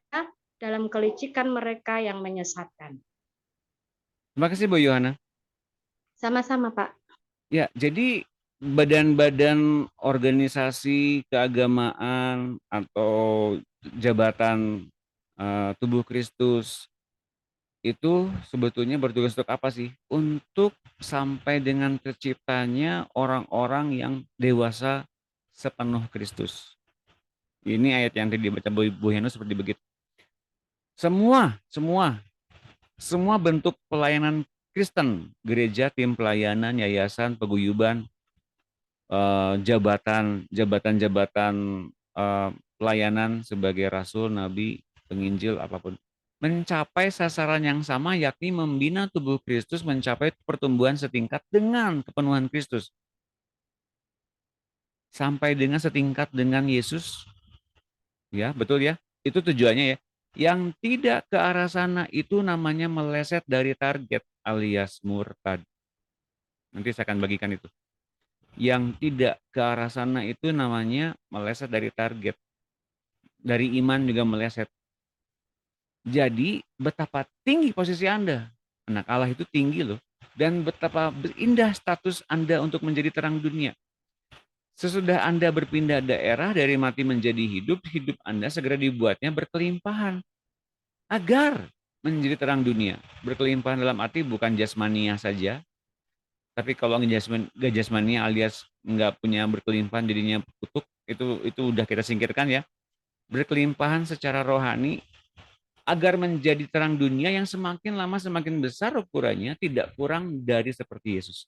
dalam kelicikan mereka yang menyesatkan. Terima kasih Bu Yohana. Sama-sama Pak. Ya, jadi badan-badan organisasi keagamaan atau jabatan tubuh Kristus itu sebetulnya bertugas untuk apa sih? Untuk sampai dengan terciptanya orang-orang yang dewasa sepenuh Kristus. Ini ayat yang tadi dibaca Bu Heno seperti begitu. Semua bentuk pelayanan Kristen, gereja, tim pelayanan, yayasan, paguyuban, jabatan-jabatan pelayanan sebagai rasul, nabi, penginjil, apapun, mencapai sasaran yang sama, yakni membina tubuh Kristus mencapai pertumbuhan setingkat dengan kepenuhan Kristus. Sampai dengan setingkat dengan Yesus. Ya, betul ya. Itu tujuannya ya. Yang tidak ke arah sana itu namanya meleset dari target alias murtad. Nanti saya akan bagikan itu. Yang tidak ke arah sana itu namanya meleset dari target. Dari iman juga meleset. Jadi betapa tinggi posisi Anda. Anak Allah itu tinggi loh. Dan betapa indah status Anda untuk menjadi terang dunia. Sesudah Anda berpindah daerah dari mati menjadi hidup, hidup Anda segera dibuatnya berkelimpahan. Agar menjadi terang dunia. Berkelimpahan dalam arti bukan jasmania saja. Tapi kalau nggak jasmania alias nggak punya berkelimpahan jadinya kutuk, itu udah kita singkirkan ya. Berkelimpahan secara rohani agar menjadi terang dunia yang semakin lama semakin besar ukurannya, tidak kurang dari seperti Yesus.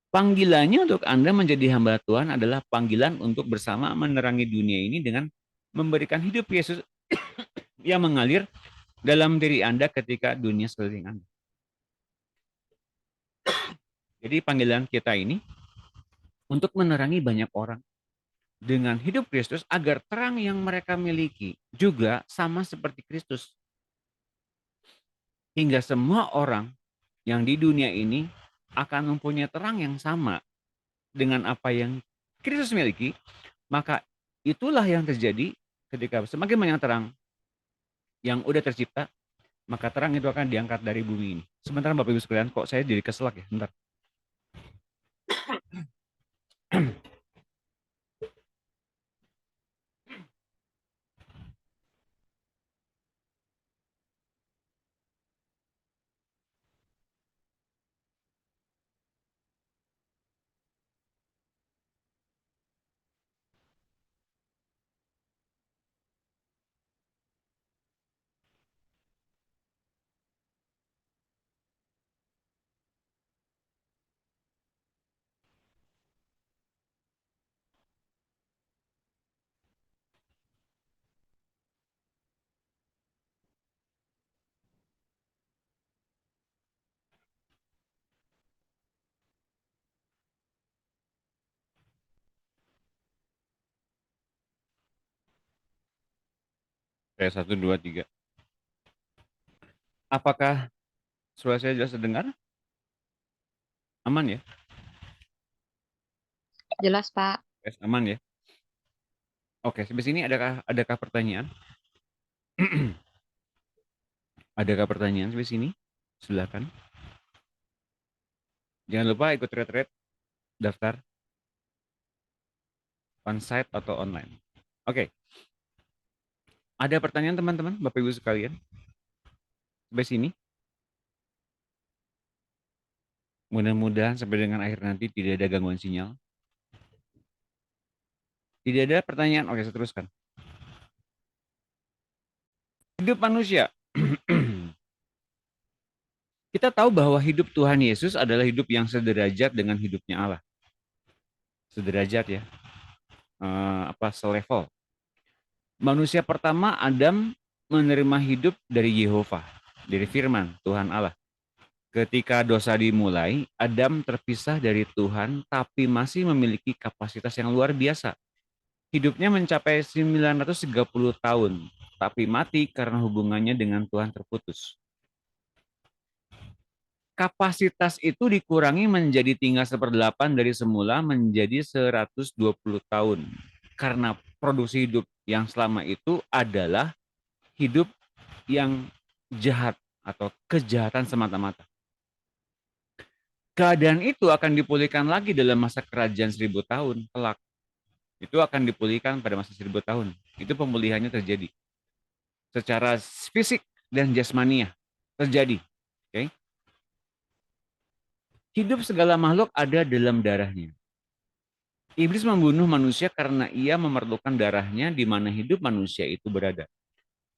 Panggilannya untuk Anda menjadi hamba Tuhan adalah panggilan untuk bersama menerangi dunia ini dengan memberikan hidup Yesus yang mengalir dalam diri Anda ketika dunia sekeliling Anda. Jadi panggilan kita ini untuk menerangi banyak orang dengan hidup Kristus agar terang yang mereka miliki juga sama seperti Kristus. Hingga semua orang yang di dunia ini akan mempunyai terang yang sama dengan apa yang Kristus miliki, maka itulah yang terjadi ketika semakin banyak terang yang udah tercipta, maka terang itu akan diangkat dari bumi ini. Sebentar Bapak Ibu sekalian, kok saya jadi keselak ya? Bentar. Oke, 1, 2, 3. Apakah suara saya jelas terdengar? Aman ya? Jelas, Pak. Yes, aman ya? Oke, sampai sini adakah pertanyaan? Adakah pertanyaan sampai sini? Silakan. Jangan lupa ikut thread daftar on-site atau online. Oke. Ada pertanyaan teman-teman, Bapak Ibu sekalian? Sampai sini? Mudah-mudahan sampai dengan akhir nanti tidak ada gangguan sinyal. Tidak ada pertanyaan? Oke, saya teruskan. Hidup manusia. Kita tahu bahwa hidup Tuhan Yesus adalah hidup yang sederajat dengan hidupnya Allah. Sederajat ya. Selevel. Manusia pertama Adam menerima hidup dari Yehova, dari firman Tuhan Allah. Ketika dosa dimulai, Adam terpisah dari Tuhan tapi masih memiliki kapasitas yang luar biasa. Hidupnya mencapai 930 tahun, tapi mati karena hubungannya dengan Tuhan terputus. Kapasitas itu dikurangi menjadi tinggal 1/8 dari semula menjadi 120 tahun. Karena produksi hidup yang selama itu adalah hidup yang jahat atau kejahatan semata-mata. Keadaan itu akan dipulihkan lagi dalam masa kerajaan 1000 tahun kelak. Itu akan dipulihkan pada masa 1000 tahun. Itu pemulihannya terjadi. Secara fisik dan jasmania terjadi. Okay? Hidup segala makhluk ada dalam darahnya. Iblis membunuh manusia karena ia memerlukan darahnya di mana hidup manusia itu berada.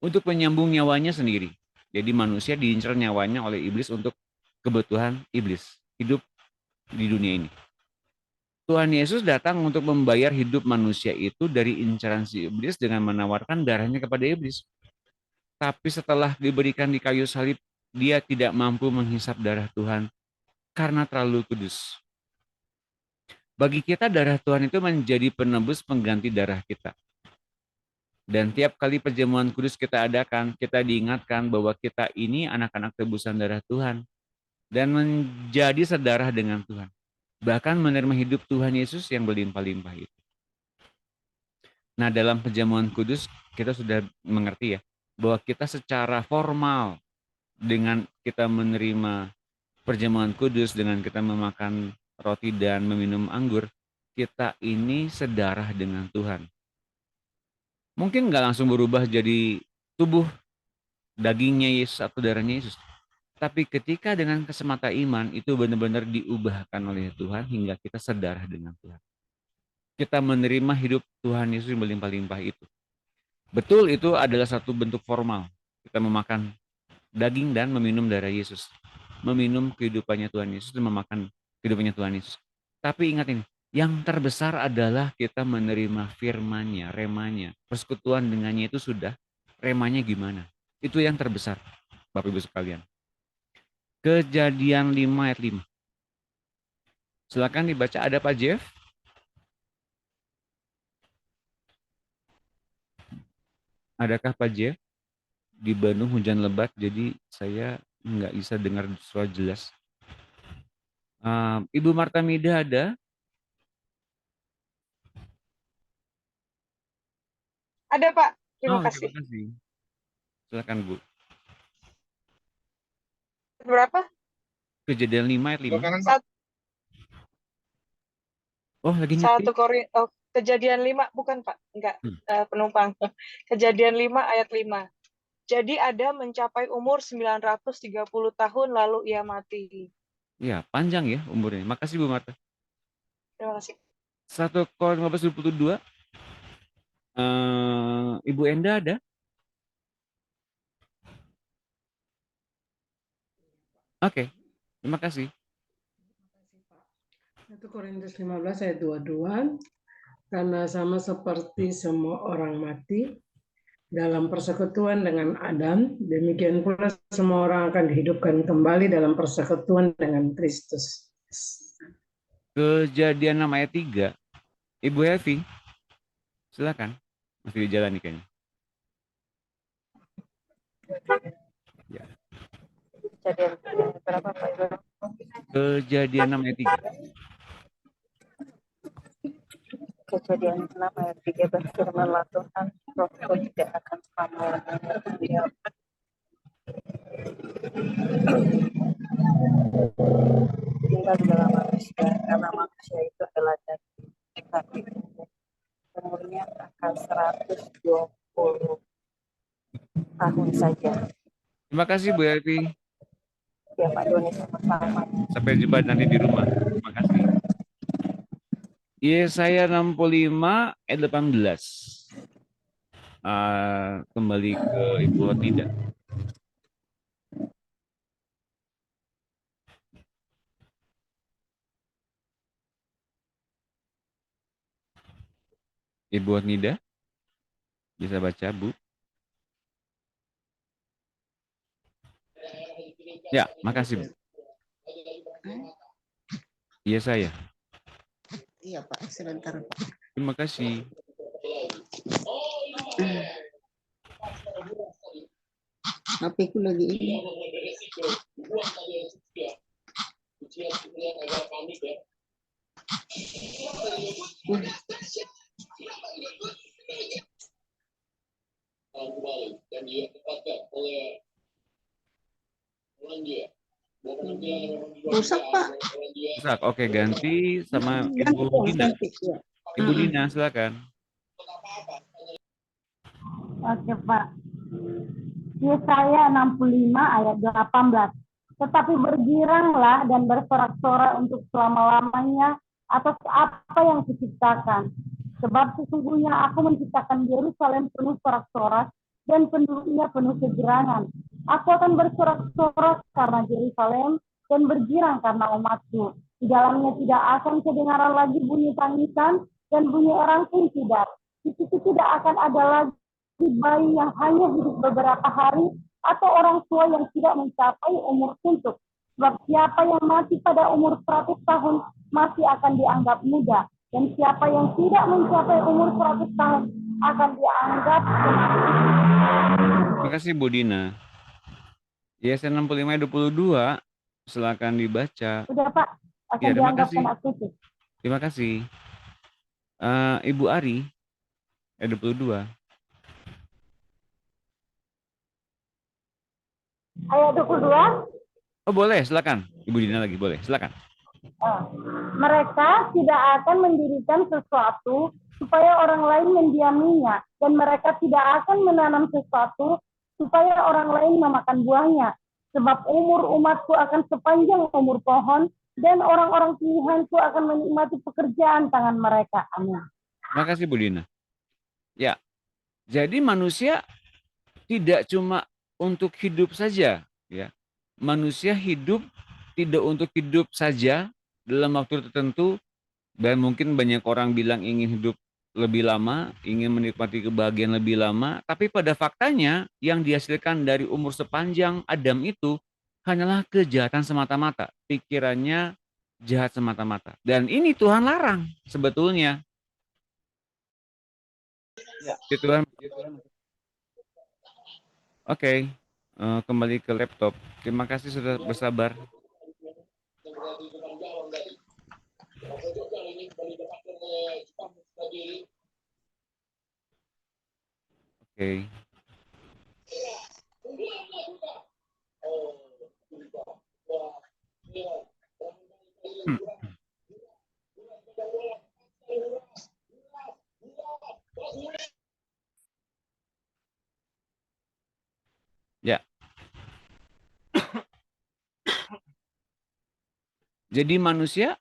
Untuk menyambung nyawanya sendiri. Jadi manusia diincar nyawanya oleh iblis untuk kebutuhan iblis. Hidup di dunia ini. Tuhan Yesus datang untuk membayar hidup manusia itu dari incaran si iblis dengan menawarkan darahnya kepada iblis. Tapi setelah diberikan di kayu salib, dia tidak mampu menghisap darah Tuhan karena terlalu kudus. Bagi kita darah Tuhan itu menjadi penebus pengganti darah kita. Dan tiap kali perjamuan kudus kita adakan, kita diingatkan bahwa kita ini anak-anak tebusan darah Tuhan. Dan menjadi sedarah dengan Tuhan. Bahkan menerima hidup Tuhan Yesus yang berlimpah-limpah itu. Nah, dalam perjamuan kudus kita sudah mengerti ya, bahwa kita secara formal dengan kita menerima perjamuan kudus, dengan kita memakan roti dan meminum anggur, kita ini sedarah dengan Tuhan. Mungkin nggak langsung berubah jadi tubuh dagingnya Yesus atau darahnya Yesus. Tapi ketika dengan kesemata iman itu benar-benar diubahkan oleh Tuhan hingga kita sedarah dengan Tuhan. Kita menerima hidup Tuhan Yesus yang berlimpah-limpah itu. Betul, itu adalah satu bentuk formal. Kita memakan daging dan meminum darah Yesus. Meminum kehidupannya Tuhan Yesus dan memakan kehidupannya Tuhan Yesus. Tapi ingat ini, yang terbesar adalah kita menerima firman-Nya, remanya. Persekutuan dengannya itu sudah remanya gimana. Itu yang terbesar, Bapak Ibu sekalian. Kejadian 5 ayat 5. Silakan dibaca, ada Pak Jeff? Adakah Pak Jeff? Di Bandung hujan lebat, jadi saya nggak bisa dengar suara jelas. Ibu Marta Mida ada? Ada Pak, terima Oh, kasih. terima kasih. Silakan Bu. Berapa? Kejadian 5 ayat 5. Oh, lagi nyetir. Kejadian 5, bukan Pak, enggak, penumpang. Kejadian 5 ayat 5. Jadi Adam mencapai umur 930 tahun lalu ia mati. Ya, panjang ya umurnya. Makasih Bu Marta. Terima kasih. 1 Korintus 15:22. Ibu Enda ada? Oke, terima kasih. 1 Korintus 15 ayat 22, karena sama seperti semua orang mati dalam persekutuan dengan Adam, demikian pula semua orang akan dihidupkan kembali dalam persekutuan dengan Kristus. Kejadian 6 ayat 3. Ibu Evi, silakan. Masih di jalan nih kayaknya. Ya. Kejadian berapa Pak Ibu? Kejadian 6 ayat 3. Kejadian 6 ayat 3 berfirmanlah Tuhan, rohku tidak akan selama-lamanya diam. Tinggal di dalam manusia, karena manusia itu adalah daging, tapi umurnya akan 120 tahun saja. Terima kasih Bu Evi. Ya Pak Doni, sama-sama. Sampai jumpa nanti di rumah. Terima kasih. Yesaya 65 ayat 18. Kembali ke Ibu Rotida. Ibu Nida, bisa baca, Bu? Ya, makasih, Bu. Iya, saya. Iya, Pak. Sebentar, Pak. Terima kasih. HP ku lagi ini. Rusak, Pak. Rusak. Oke, ganti sama Ibu Dina. Ibu Dina, silakan. Oke, Pak. Yesaya 65 ayat 18. Tetapi bergiranglah dan bersorak-sorai untuk selama-lamanya atas apa yang kuciptakan. Sebab sesungguhnya aku menciptakan Yerusalem penuh sorak-sorak dan penduduknya penuh kegirangan. Aku akan bersorak-sorak karena Yerusalem dan bergirang karena umatku. Di dalamnya tidak akan kedengaran lagi bunyi tangisan dan bunyi orang pun tidak. Di situ tidak akan ada lagi bayi yang hanya hidup beberapa hari atau orang tua yang tidak mencapai umur suntuk. Sebab siapa yang mati pada umur 100 tahun masih akan dianggap muda. Dan siapa yang tidak mencapai umur 100 tahun akan dianggap Terima kasih, Bu Dina. Yesaya 65 ayat 22, silakan dibaca. Udah, Pak. Akan Ya, terima dianggap kasih. kena kritis. Terima kasih. Ibu Ari, ayat 22. Ayat 22. Oh, boleh, silakan. Ibu Dina lagi, boleh, silakan. Mereka tidak akan mendirikan sesuatu supaya orang lain mendiaminya, dan mereka tidak akan menanam sesuatu supaya orang lain memakan buahnya. Sebab umur umatku akan sepanjang umur pohon, dan orang-orang pilihanku akan menikmati pekerjaan tangan mereka. Amin. Terima kasih, Bu Dina. Ya, jadi manusia tidak cuma untuk hidup saja, ya. Manusia hidup tidak untuk hidup saja dalam waktu tertentu, dan mungkin banyak orang bilang ingin hidup lebih lama, ingin menikmati kebahagiaan lebih lama, tapi pada faktanya yang dihasilkan dari umur sepanjang Adam itu hanyalah kejahatan semata-mata, pikirannya jahat semata-mata. Dan ini Tuhan larang sebetulnya. Tuhan. Oke, kembali ke laptop. Terima kasih sudah bersabar. Oke. Ya. Jadi manusia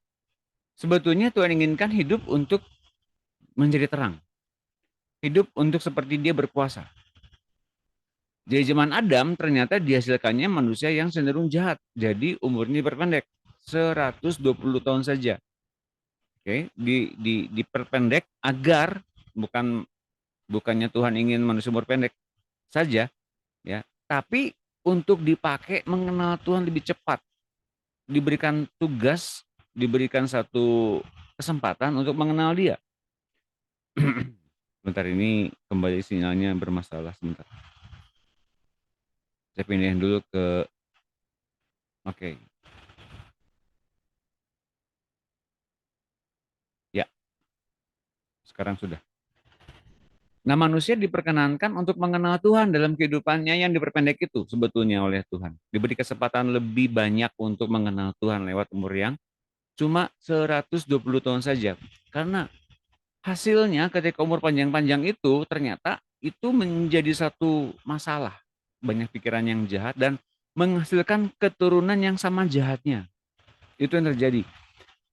sebetulnya Tuhan inginkan hidup untuk menjadi terang. Hidup untuk seperti dia berkuasa. Di zaman Adam ternyata dihasilkannya manusia yang cenderung jahat. Jadi umurnya diperpendek 120 tahun saja. Oke, diperpendek agar bukannya Tuhan ingin manusia umur pendek saja, ya, tapi untuk dipakai mengenal Tuhan lebih cepat. Diberikan tugas, diberikan satu kesempatan untuk mengenal Dia. Bentar, ini kembali sinyalnya bermasalah sebentar. Saya pindahin dulu ke oke. Ya. Sekarang sudah. Nah, manusia diperkenankan untuk mengenal Tuhan dalam kehidupannya yang diperpendek itu sebetulnya oleh Tuhan. Diberi kesempatan lebih banyak untuk mengenal Tuhan lewat umur yang cuma 120 tahun saja. Karena hasilnya ketika umur panjang-panjang itu ternyata itu menjadi satu masalah. Banyak pikiran yang jahat dan menghasilkan keturunan yang sama jahatnya. Itu yang terjadi.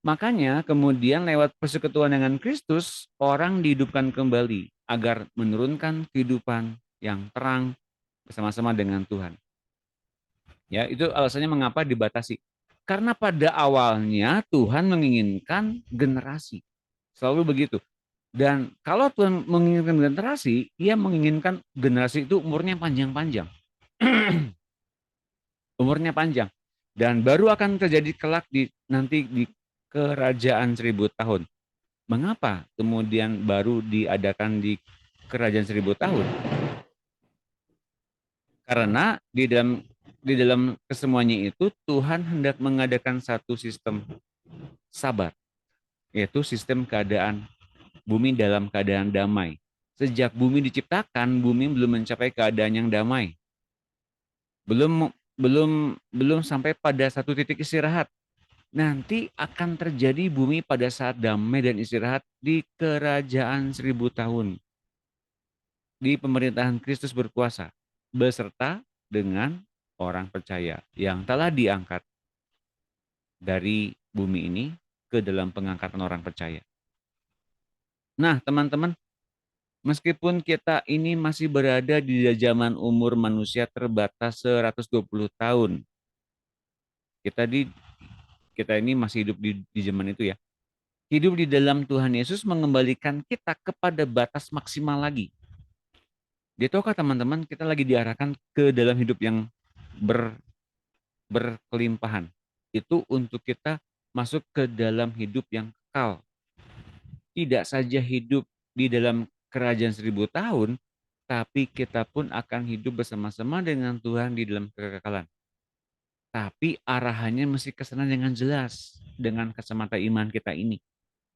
Makanya kemudian lewat persekutuan dengan Kristus, orang dihidupkan kembali agar menurunkan kehidupan yang terang bersama-sama dengan Tuhan. Ya, itu alasannya mengapa dibatasi. Karena pada awalnya Tuhan menginginkan generasi. Selalu begitu. Dan kalau Tuhan menginginkan generasi, Ia menginginkan generasi itu umurnya panjang-panjang. Umurnya panjang. Dan baru akan terjadi kelak nanti di kerajaan 1000 tahun. Mengapa kemudian baru diadakan di kerajaan 1000 tahun? Karena di dalam kesemuanya itu Tuhan hendak mengadakan satu sistem sabar, yaitu sistem keadaan bumi dalam keadaan damai. Sejak bumi diciptakan, bumi belum mencapai keadaan yang damai. Belum sampai pada satu titik istirahat. Nanti akan terjadi bumi pada saat damai dan istirahat di kerajaan 1000 tahun. Di pemerintahan Kristus berkuasa beserta dengan orang percaya yang telah diangkat dari bumi ini ke dalam pengangkatan orang percaya. Nah, teman-teman, meskipun kita ini masih berada di zaman umur manusia terbatas 120 tahun, kita ini masih hidup di zaman itu ya. Hidup di dalam Tuhan Yesus mengembalikan kita kepada batas maksimal lagi. Dia tahukah teman-teman, kita lagi diarahkan ke dalam hidup yang berkelimpahan. Itu untuk kita masuk ke dalam hidup yang kekal. Tidak saja hidup di dalam kerajaan 1000 tahun, tapi kita pun akan hidup bersama-sama dengan Tuhan di dalam kekekalan. Tapi arahannya mesti ke sana dengan jelas, dengan kacamata iman kita ini.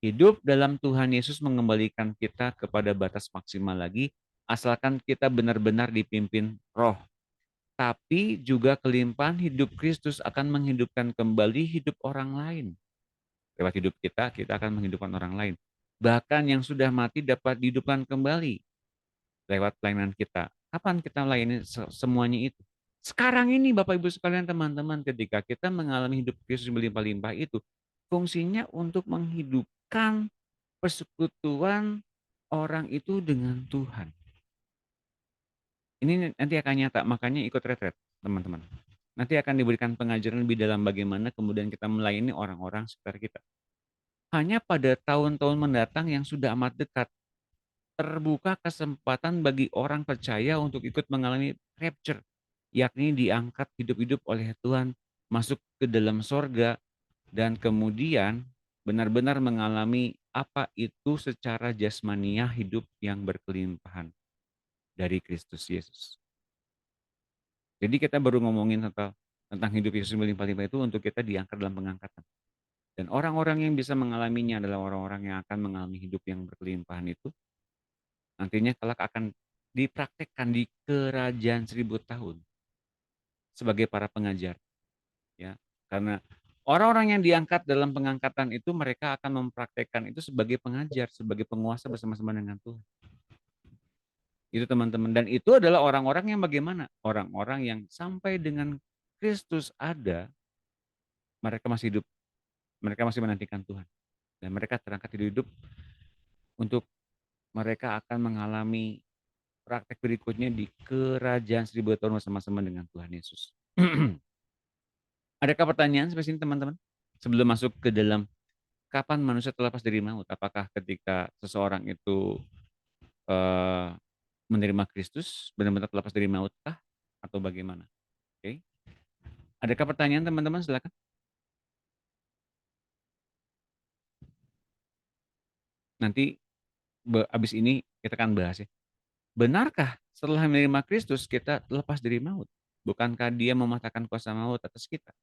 Hidup dalam Tuhan Yesus mengembalikan kita kepada batas maksimal lagi, asalkan kita benar-benar dipimpin roh. Tapi juga kelimpahan hidup Kristus akan menghidupkan kembali hidup orang lain. Lewat hidup kita akan menghidupkan orang lain. Bahkan yang sudah mati dapat dihidupkan kembali lewat pelayanan kita. Kapan kita melayani semuanya itu? Sekarang ini Bapak Ibu sekalian, teman-teman, ketika kita mengalami hidup Kristus berlimpah-limpah itu, fungsinya untuk menghidupkan persekutuan orang itu dengan Tuhan. Ini nanti akan nyata, makanya ikut retret, teman-teman. Nanti akan diberikan pengajaran lebih dalam bagaimana kemudian kita melayani orang-orang sekitar kita. Hanya pada tahun-tahun mendatang yang sudah amat dekat, terbuka kesempatan bagi orang percaya untuk ikut mengalami rapture, yakni diangkat hidup-hidup oleh Tuhan, masuk ke dalam sorga, dan kemudian benar-benar mengalami apa itu secara jasmaniah hidup yang berkelimpahan dari Kristus Yesus. Jadi kita baru ngomongin tentang hidup Yesus berlimpah-limpah itu untuk kita diangkat dalam pengangkatan. Dan orang-orang yang bisa mengalaminya adalah orang-orang yang akan mengalami hidup yang berkelimpahan itu, nantinya kelak akan dipraktekkan di kerajaan 1000 tahun sebagai para pengajar. Ya, karena orang-orang yang diangkat dalam pengangkatan itu mereka akan mempraktekkan itu sebagai pengajar, sebagai penguasa bersama-sama dengan Tuhan. Itu teman-teman. Dan itu adalah orang-orang yang bagaimana? Orang-orang yang sampai dengan Kristus ada, mereka masih hidup. Mereka masih menantikan Tuhan. Dan mereka terangkat hidup untuk mereka akan mengalami praktek berikutnya di kerajaan 1000 tahun bersama-sama dengan Tuhan Yesus. Adakah pertanyaan sampai sini teman-teman? Sebelum masuk ke dalam kapan manusia terlepas dari maut? Apakah ketika seseorang itu menerima Kristus benar-benar terlepas dari maut kah? Atau bagaimana? Oke. Adakah pertanyaan teman-teman? Silakan. Nanti habis ini kita akan bahas ya. Benarkah setelah menerima Kristus kita lepas dari maut? Bukankah Dia mematahkan kuasa maut atas kita?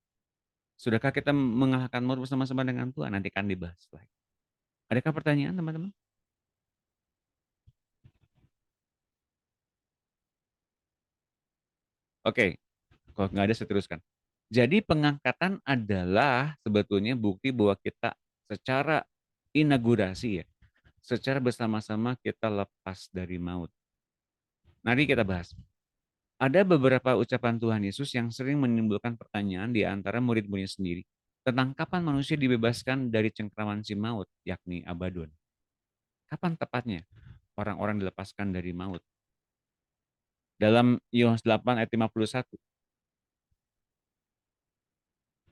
Sudahkah kita mengalahkan maut bersama-sama dengan Tuhan? Nanti akan dibahas lagi. Adakah pertanyaan teman-teman? Oke, kalau nggak ada saya teruskan. Jadi pengangkatan adalah sebetulnya bukti bahwa kita secara inaugurasi ya, secara bersama-sama kita lepas dari maut. Mari kita bahas. Ada beberapa ucapan Tuhan Yesus yang sering menimbulkan pertanyaan di antara murid-muridnya sendiri tentang kapan manusia dibebaskan dari cengkraman si maut, yakni Abaddon. Kapan tepatnya orang-orang dilepaskan dari maut? Dalam Yohanes 8 ayat 51.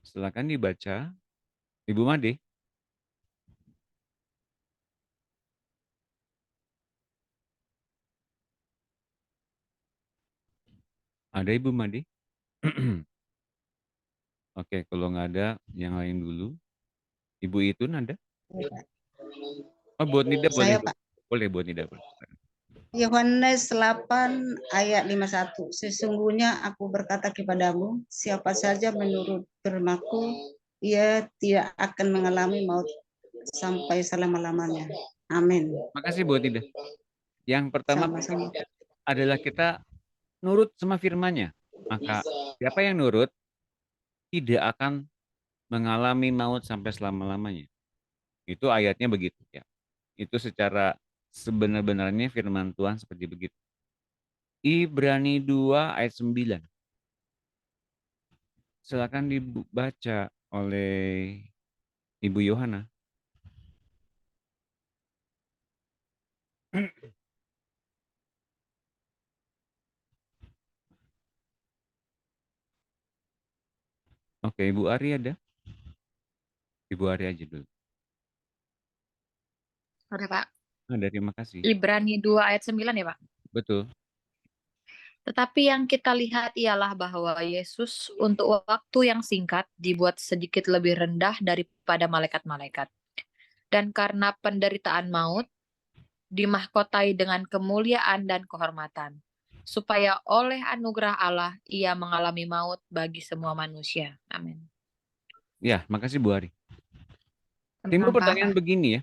Silakan dibaca, Ibu Made. Ada Ibu Made? Oke, kalau nggak ada, yang lain dulu. Ibu itu ada? Oh, buat Nida boleh. Saya, Pak. Boleh buat Nida. Boleh. Yohanes 8 ayat 51. Sesungguhnya aku berkata kepadamu, siapa saja menurut firman-Ku, ia tidak akan mengalami maut sampai selama-lamanya. Amin. Makasih buat Nida. Yang pertama Sama-sama. adalah kita nurut sama firman-Nya. Maka siapa yang nurut tidak akan mengalami maut sampai selama-lamanya. Itu ayatnya begitu ya. Itu secara sebenar-benarnya firman Tuhan seperti begitu. Ibrani 2 ayat 9. Silakan dibaca oleh Ibu Yohana. Oke, Ibu Ari ada? Ibu Ari aja dulu. Ada, Pak. Ada, terima kasih. Ibrani 2 ayat 9 ya, Pak? Betul. Tetapi yang kita lihat ialah bahwa Yesus untuk waktu yang singkat dibuat sedikit lebih rendah daripada malaikat-malaikat. Dan karena penderitaan maut, dimahkotai dengan kemuliaan dan kehormatan, supaya oleh anugerah Allah ia mengalami maut bagi semua manusia. Amin. Ya, makasih Bu Ari. Timbul pertanyaan begini ya.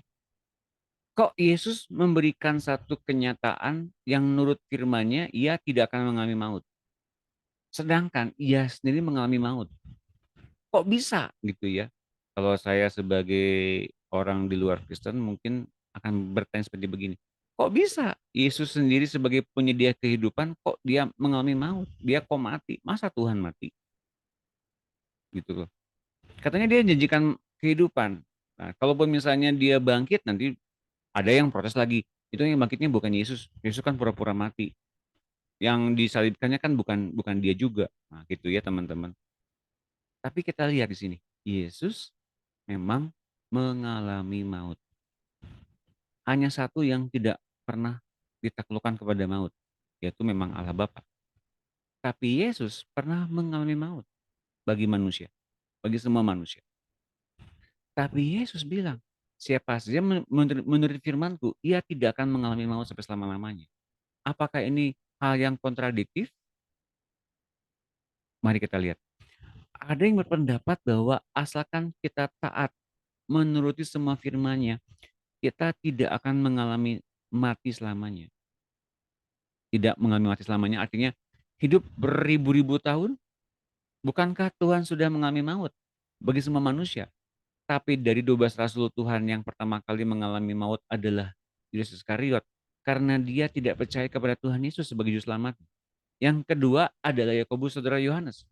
Kok Yesus memberikan satu kenyataan yang menurut firman-Nya ia tidak akan mengalami maut. Sedangkan ia sendiri mengalami maut. Kok bisa gitu ya? Kalau saya sebagai orang di luar Kristen mungkin akan bertanya seperti begini. Kok bisa Yesus sendiri sebagai penyedia kehidupan kok dia mengalami maut? Dia kok mati? Masa Tuhan mati? Gitu loh. Katanya dia janjikan kehidupan. Nah, kalaupun misalnya dia bangkit nanti ada yang protes lagi. Itu yang bangkitnya bukan Yesus. Yesus kan pura-pura mati. Yang disalibkannya kan bukan dia juga. Nah, gitu ya teman-teman. Tapi kita lihat di sini. Yesus memang mengalami maut. Hanya satu yang tidak pernah ditaklukkan kepada maut, yaitu memang Allah Bapa. Tapi Yesus pernah mengalami maut bagi manusia, bagi semua manusia. Tapi Yesus bilang, siapa saja menurut firman-Ku, ia tidak akan mengalami maut sampai selama-lamanya. Apakah ini hal yang kontradiktif? Mari kita lihat. Ada yang berpendapat bahwa asalkan kita taat menuruti semua firman-Nya, kita tidak akan mengalami mati selamanya. Tidak mengalami mati selamanya artinya hidup beribu-ribu tahun. Bukankah Tuhan sudah mengalami maut bagi semua manusia? Tapi dari 12 rasul Tuhan yang pertama kali mengalami maut adalah Yudas Iskariot. Karena dia tidak percaya kepada Tuhan Yesus sebagai juru selamat. Yang kedua adalah Yakobus saudara Yohanes.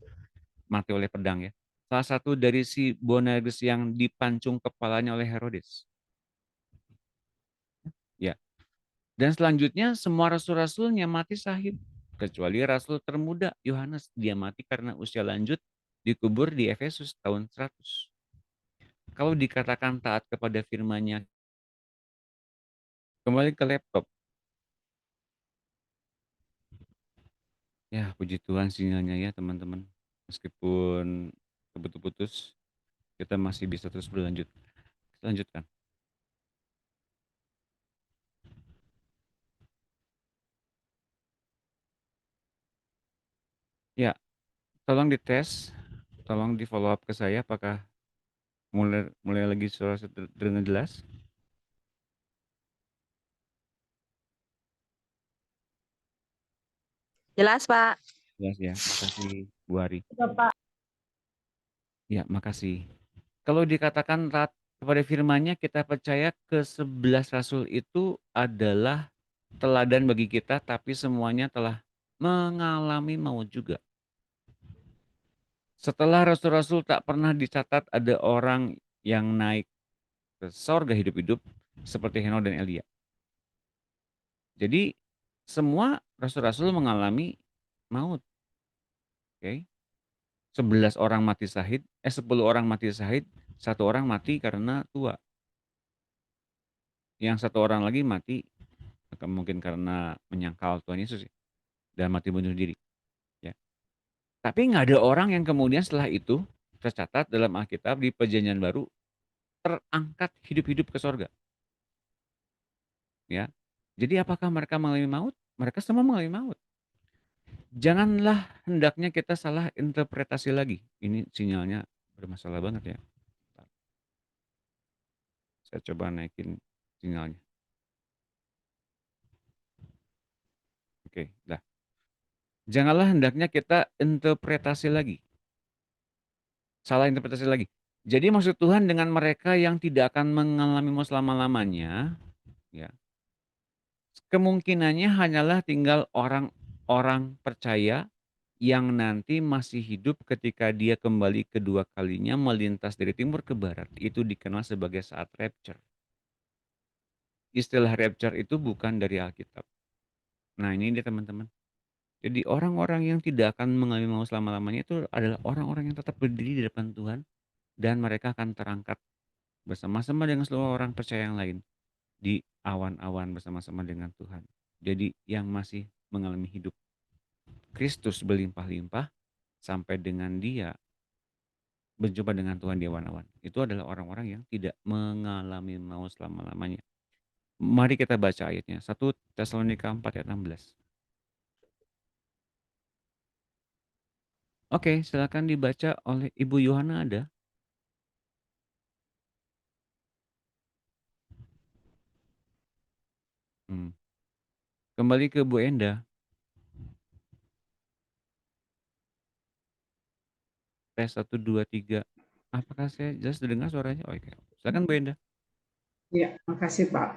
Mati oleh pedang ya. Salah satu dari si Boanerges yang dipancung kepalanya oleh Herodes. Ya. Dan selanjutnya semua rasul-rasulnya mati syahid. Kecuali rasul termuda Yohanes. Dia mati karena usia lanjut, dikubur di Efesus tahun 100. Kalau dikatakan taat kepada firman-Nya, kembali ke laptop. Ya, puji Tuhan sinyalnya ya teman-teman. Meskipun putus-putus, kita masih bisa terus berlanjut. Lanjutkan. Ya, tolong dites, tolong di follow up ke saya apakah mulai lagi suara dengan jelas. Jelas, Pak. Jelas ya, makasih Bu Hari. Pak. Ya, makasih. Kalau dikatakan taat kepada firman-Nya, kita percaya ke-11 rasul itu adalah teladan bagi kita, tapi semuanya telah mengalami maut juga. Setelah rasul-rasul tak pernah dicatat ada orang yang naik ke sorga hidup-hidup seperti Henokh dan Elia. Jadi semua rasul-rasul mengalami maut. Oke. 11 orang mati syahid, 10 orang mati syahid, 1 orang mati karena tua. Yang 1 orang lagi mati mungkin karena menyangkal Tuhan Yesus dan mati bunuh diri. Ya. Tapi nggak ada orang yang kemudian setelah itu tercatat dalam Alkitab di Perjanjian Baru terangkat hidup-hidup ke sorga. Ya. Jadi apakah mereka mengalami maut? Mereka semua mengalami maut. Janganlah hendaknya kita salah interpretasi lagi. Ini sinyalnya bermasalah banget ya. Saya coba naikin sinyalnya. Oke, dah. Janganlah hendaknya kita interpretasi lagi. Salah interpretasi lagi. Jadi maksud Tuhan dengan mereka yang tidak akan mengalami maut selama-lamanya, ya. Kemungkinannya hanyalah tinggal orang-orang percaya yang nanti masih hidup ketika dia kembali kedua kalinya melintas dari timur ke barat. Itu dikenal sebagai saat rapture. Istilah rapture itu bukan dari Alkitab. Nah ini dia teman-teman. Jadi orang-orang yang tidak akan mengalami maut selama-lamanya itu adalah orang-orang yang tetap berdiri di depan Tuhan. Dan mereka akan terangkat bersama-sama dengan seluruh orang percaya yang lain. Di awan-awan bersama-sama dengan Tuhan. Jadi yang masih mengalami hidup Kristus berlimpah-limpah sampai dengan dia berjumpa dengan Tuhan di awan-awan. Itu adalah orang-orang yang tidak mengalami maut selama-lamanya. Mari kita baca ayatnya. 1 Tesalonika 4 ayat 16. Oke, silakan dibaca oleh Ibu Yohana ada. Kembali ke Bu Enda. Tes 1, 2, 3. Apakah saya jelas terdengar suaranya? Oke. Silakan Bu Enda. Ya, makasih Pak.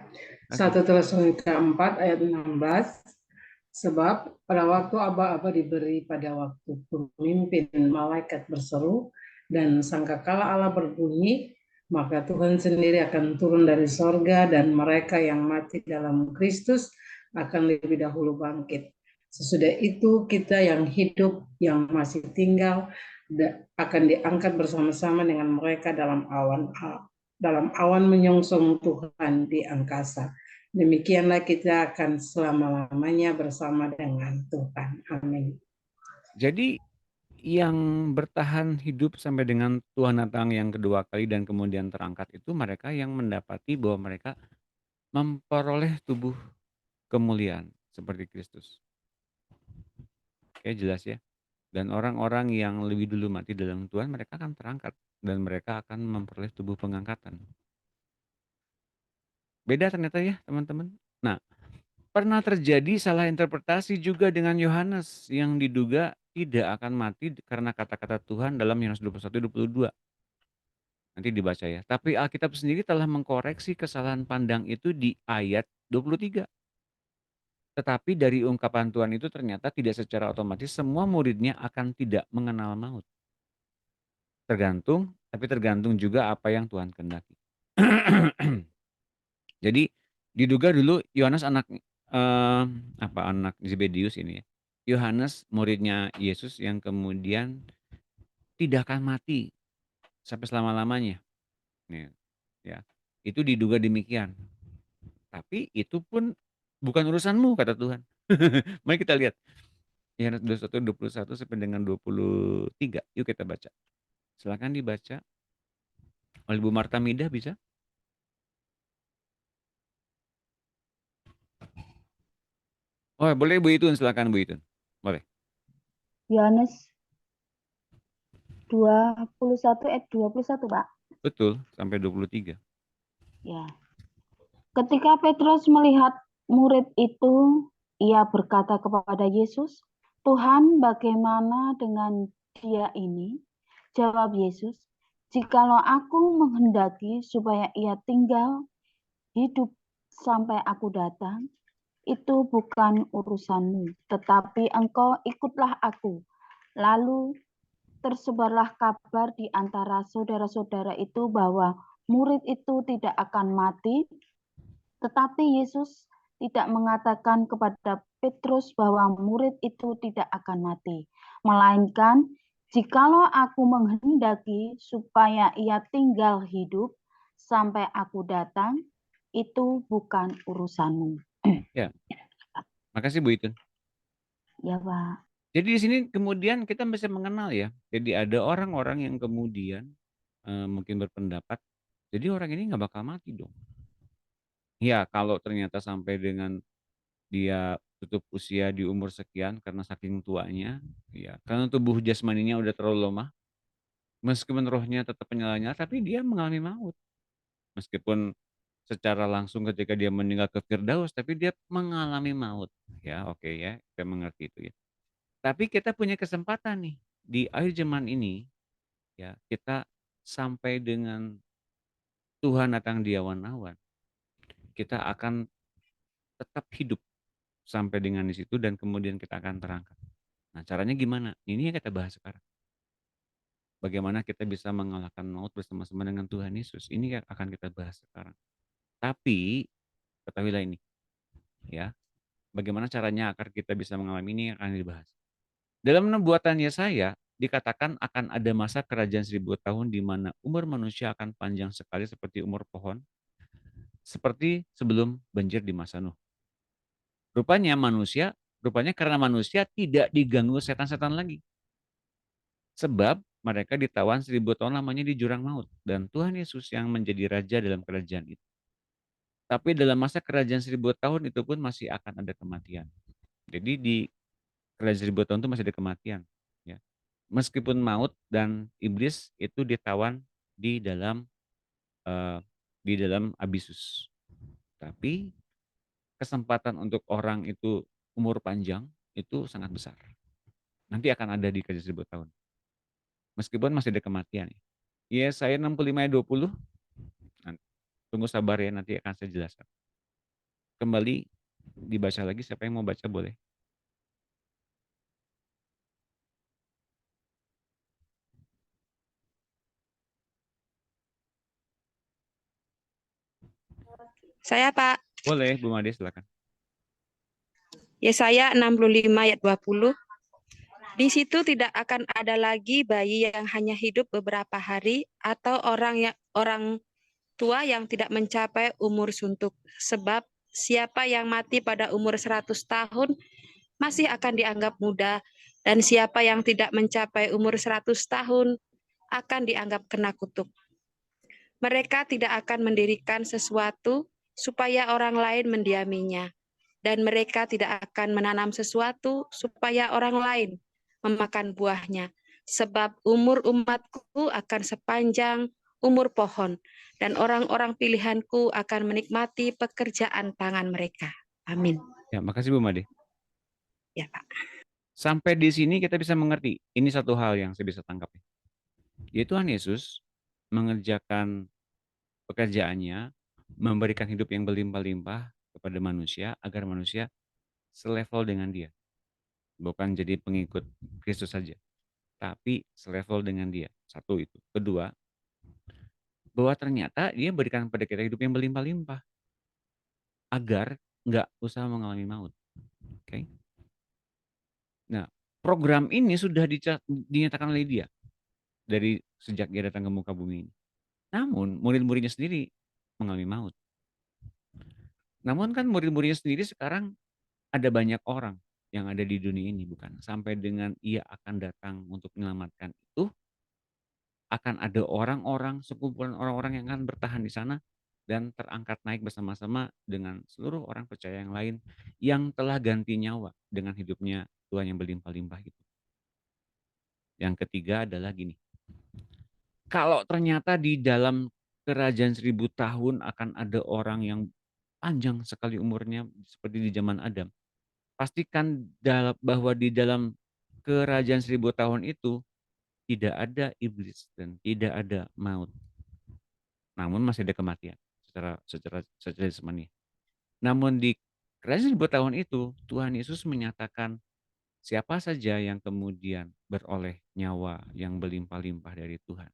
1 Tesalonika 4 ayat 16. Sebab pada waktu aba-aba diberi pada waktu pemimpin malaikat berseru dan sangkakala Allah berbunyi, maka Tuhan sendiri akan turun dari sorga dan mereka yang mati dalam Kristus akan lebih dahulu bangkit. Sesudah itu kita yang hidup, yang masih tinggal, akan diangkat bersama-sama dengan mereka dalam awan menyongsong Tuhan di angkasa. Demikianlah kita akan selama-lamanya bersama dengan Tuhan. Amin. Jadi yang bertahan hidup sampai dengan Tuhan datang yang kedua kali dan kemudian terangkat itu mereka yang mendapati bahwa mereka memperoleh tubuh kemuliaan seperti Kristus. Oke, jelas ya. Dan orang-orang yang lebih dulu mati dalam Tuhan mereka akan terangkat dan mereka akan memperoleh tubuh pengangkatan. Beda ternyata ya teman-teman. Nah, pernah terjadi salah interpretasi juga dengan Yohanes yang diduga tidak akan mati karena kata-kata Tuhan dalam Yohanes 21-22. Nanti dibaca ya. Tapi Alkitab sendiri telah mengkoreksi kesalahan pandang itu di ayat 23. Tetapi dari ungkapan Tuhan itu ternyata tidak secara otomatis semua muridnya akan tidak mengenal maut. Tapi tergantung juga apa yang Tuhan kehendaki. Jadi diduga dulu Yohanes anak Zebedius ini ya. Yohanes muridnya Yesus yang kemudian tidak akan mati sampai selama-lamanya. Ya. Itu diduga demikian. Tapi itu pun bukan urusanmu kata Tuhan. Mari kita lihat. Yohanes 21 sampai dengan 23. Yuk kita baca. Silakan dibaca. Oleh Bu Marta Mida bisa? Oh, boleh Bu Itun, silakan Bu Itun. Boleh. Yohanes 21 ayat 21, Pak. Betul, sampai 23. Ya. Ketika Petrus melihat murid itu, ia berkata kepada Yesus, "Tuhan, bagaimana dengan dia ini?" Jawab Yesus, "Jikalau aku menghendaki supaya ia tinggal hidup sampai aku datang, itu bukan urusanmu, tetapi engkau ikutlah aku." Lalu tersebarlah kabar di antara saudara-saudara itu bahwa murid itu tidak akan mati, tetapi Yesus tidak mengatakan kepada Petrus bahwa murid itu tidak akan mati, melainkan jikalau aku menghendaki supaya ia tinggal hidup sampai aku datang, itu bukan urusanmu. Ya. Makasih Bu Itun. Ya, Pak. Jadi di sini kemudian kita bisa mengenal ya. Jadi ada orang-orang yang kemudian mungkin berpendapat, jadi orang ini nggak bakal mati dong. Ya kalau ternyata sampai dengan dia tutup usia di umur sekian karena saking tuanya, ya karena tubuh jasmaninya udah terlalu lemah, meskipun rohnya tetap menyala-nyala, tapi dia mengalami maut. Meskipun secara langsung ketika dia meninggal ke Firdaus, tapi dia mengalami maut. Ya oke ya, kita mengerti itu ya. Tapi kita punya kesempatan nih di akhir zaman ini, ya kita sampai dengan Tuhan datang di awan-awan, kita akan tetap hidup sampai dengan di situ dan kemudian kita akan terangkat. Nah caranya gimana? Ini yang kita bahas sekarang. Bagaimana kita bisa mengalahkan maut bersama-sama dengan Tuhan Yesus. Ini yang akan kita bahas sekarang. Tapi ketahuilah ini, ya. Bagaimana caranya agar kita bisa mengalami ini yang akan dibahas. Dalam nubuatan Yesaya dikatakan akan ada masa kerajaan 1000 tahun di mana umur manusia akan panjang sekali seperti umur pohon, seperti sebelum banjir di masa Nuh. Rupanya karena manusia tidak diganggu setan-setan lagi. Sebab mereka ditawan 1000 tahun lamanya di jurang maut. Dan Tuhan Yesus yang menjadi raja dalam kerajaan itu. Tapi dalam masa kerajaan 1000 tahun itu pun masih akan ada kematian. Jadi di kerajaan 1000 tahun itu masih ada kematian. Ya. Meskipun maut dan iblis itu ditawan di dalam abisus. Tapi kesempatan untuk orang itu umur panjang itu sangat besar. Nanti akan ada di kerajaan 1000 tahun. Meskipun masih ada kematian. Yesaya 65 ayat 20. Tunggu sabar ya, nanti akan saya jelaskan. Kembali dibaca lagi, siapa yang mau baca boleh. Saya, Pak. Boleh, Bu Made, silakan. Yesaya 65 ayat 20. Di situ tidak akan ada lagi bayi yang hanya hidup beberapa hari atau orang tua yang tidak mencapai umur suntuk, sebab siapa yang mati pada umur 100 tahun masih akan dianggap muda, dan siapa yang tidak mencapai umur 100 tahun akan dianggap kena kutuk. Mereka tidak akan mendirikan sesuatu supaya orang lain mendiaminya, dan mereka tidak akan menanam sesuatu supaya orang lain memakan buahnya, sebab umur umatku akan sepanjang umur pohon, dan orang-orang pilihanku akan menikmati pekerjaan tangan mereka. Amin. Ya, makasih Bu Made. Ya, Pak. Sampai di sini kita bisa mengerti. Ini satu hal yang saya bisa tangkap. Yaitu Tuhan Yesus mengerjakan pekerjaannya, memberikan hidup yang berlimpah-limpah kepada manusia agar manusia selevel dengan dia. Bukan jadi pengikut Kristus saja, tapi selevel dengan dia. Satu itu. Kedua, bahwa ternyata dia berikan pada kita hidup yang berlimpah-limpah agar nggak usah mengalami maut. Oke. Nah, program ini sudah dinyatakan oleh dia dari sejak dia datang ke muka bumi ini. Namun murid-muridnya sendiri mengalami maut. Namun kan murid-muridnya sendiri sekarang ada banyak orang yang ada di dunia ini, bukan? Sampai dengan ia akan datang untuk menyelamatkan itu, akan ada orang-orang, sekumpulan orang-orang yang akan bertahan di sana dan terangkat naik bersama-sama dengan seluruh orang percaya yang lain yang telah ganti nyawa dengan hidupnya Tuhan yang berlimpah-limpah itu. Yang ketiga adalah gini. Kalau ternyata di dalam kerajaan 1000 tahun akan ada orang yang panjang sekali umurnya seperti di zaman Adam, pastikan bahwa di dalam kerajaan 1000 tahun itu tidak ada iblis dan tidak ada maut. Namun masih ada kematian secara jasmani. Namun di kerajaan 1000 tahun itu Tuhan Yesus menyatakan siapa saja yang kemudian beroleh nyawa yang berlimpah-limpah dari Tuhan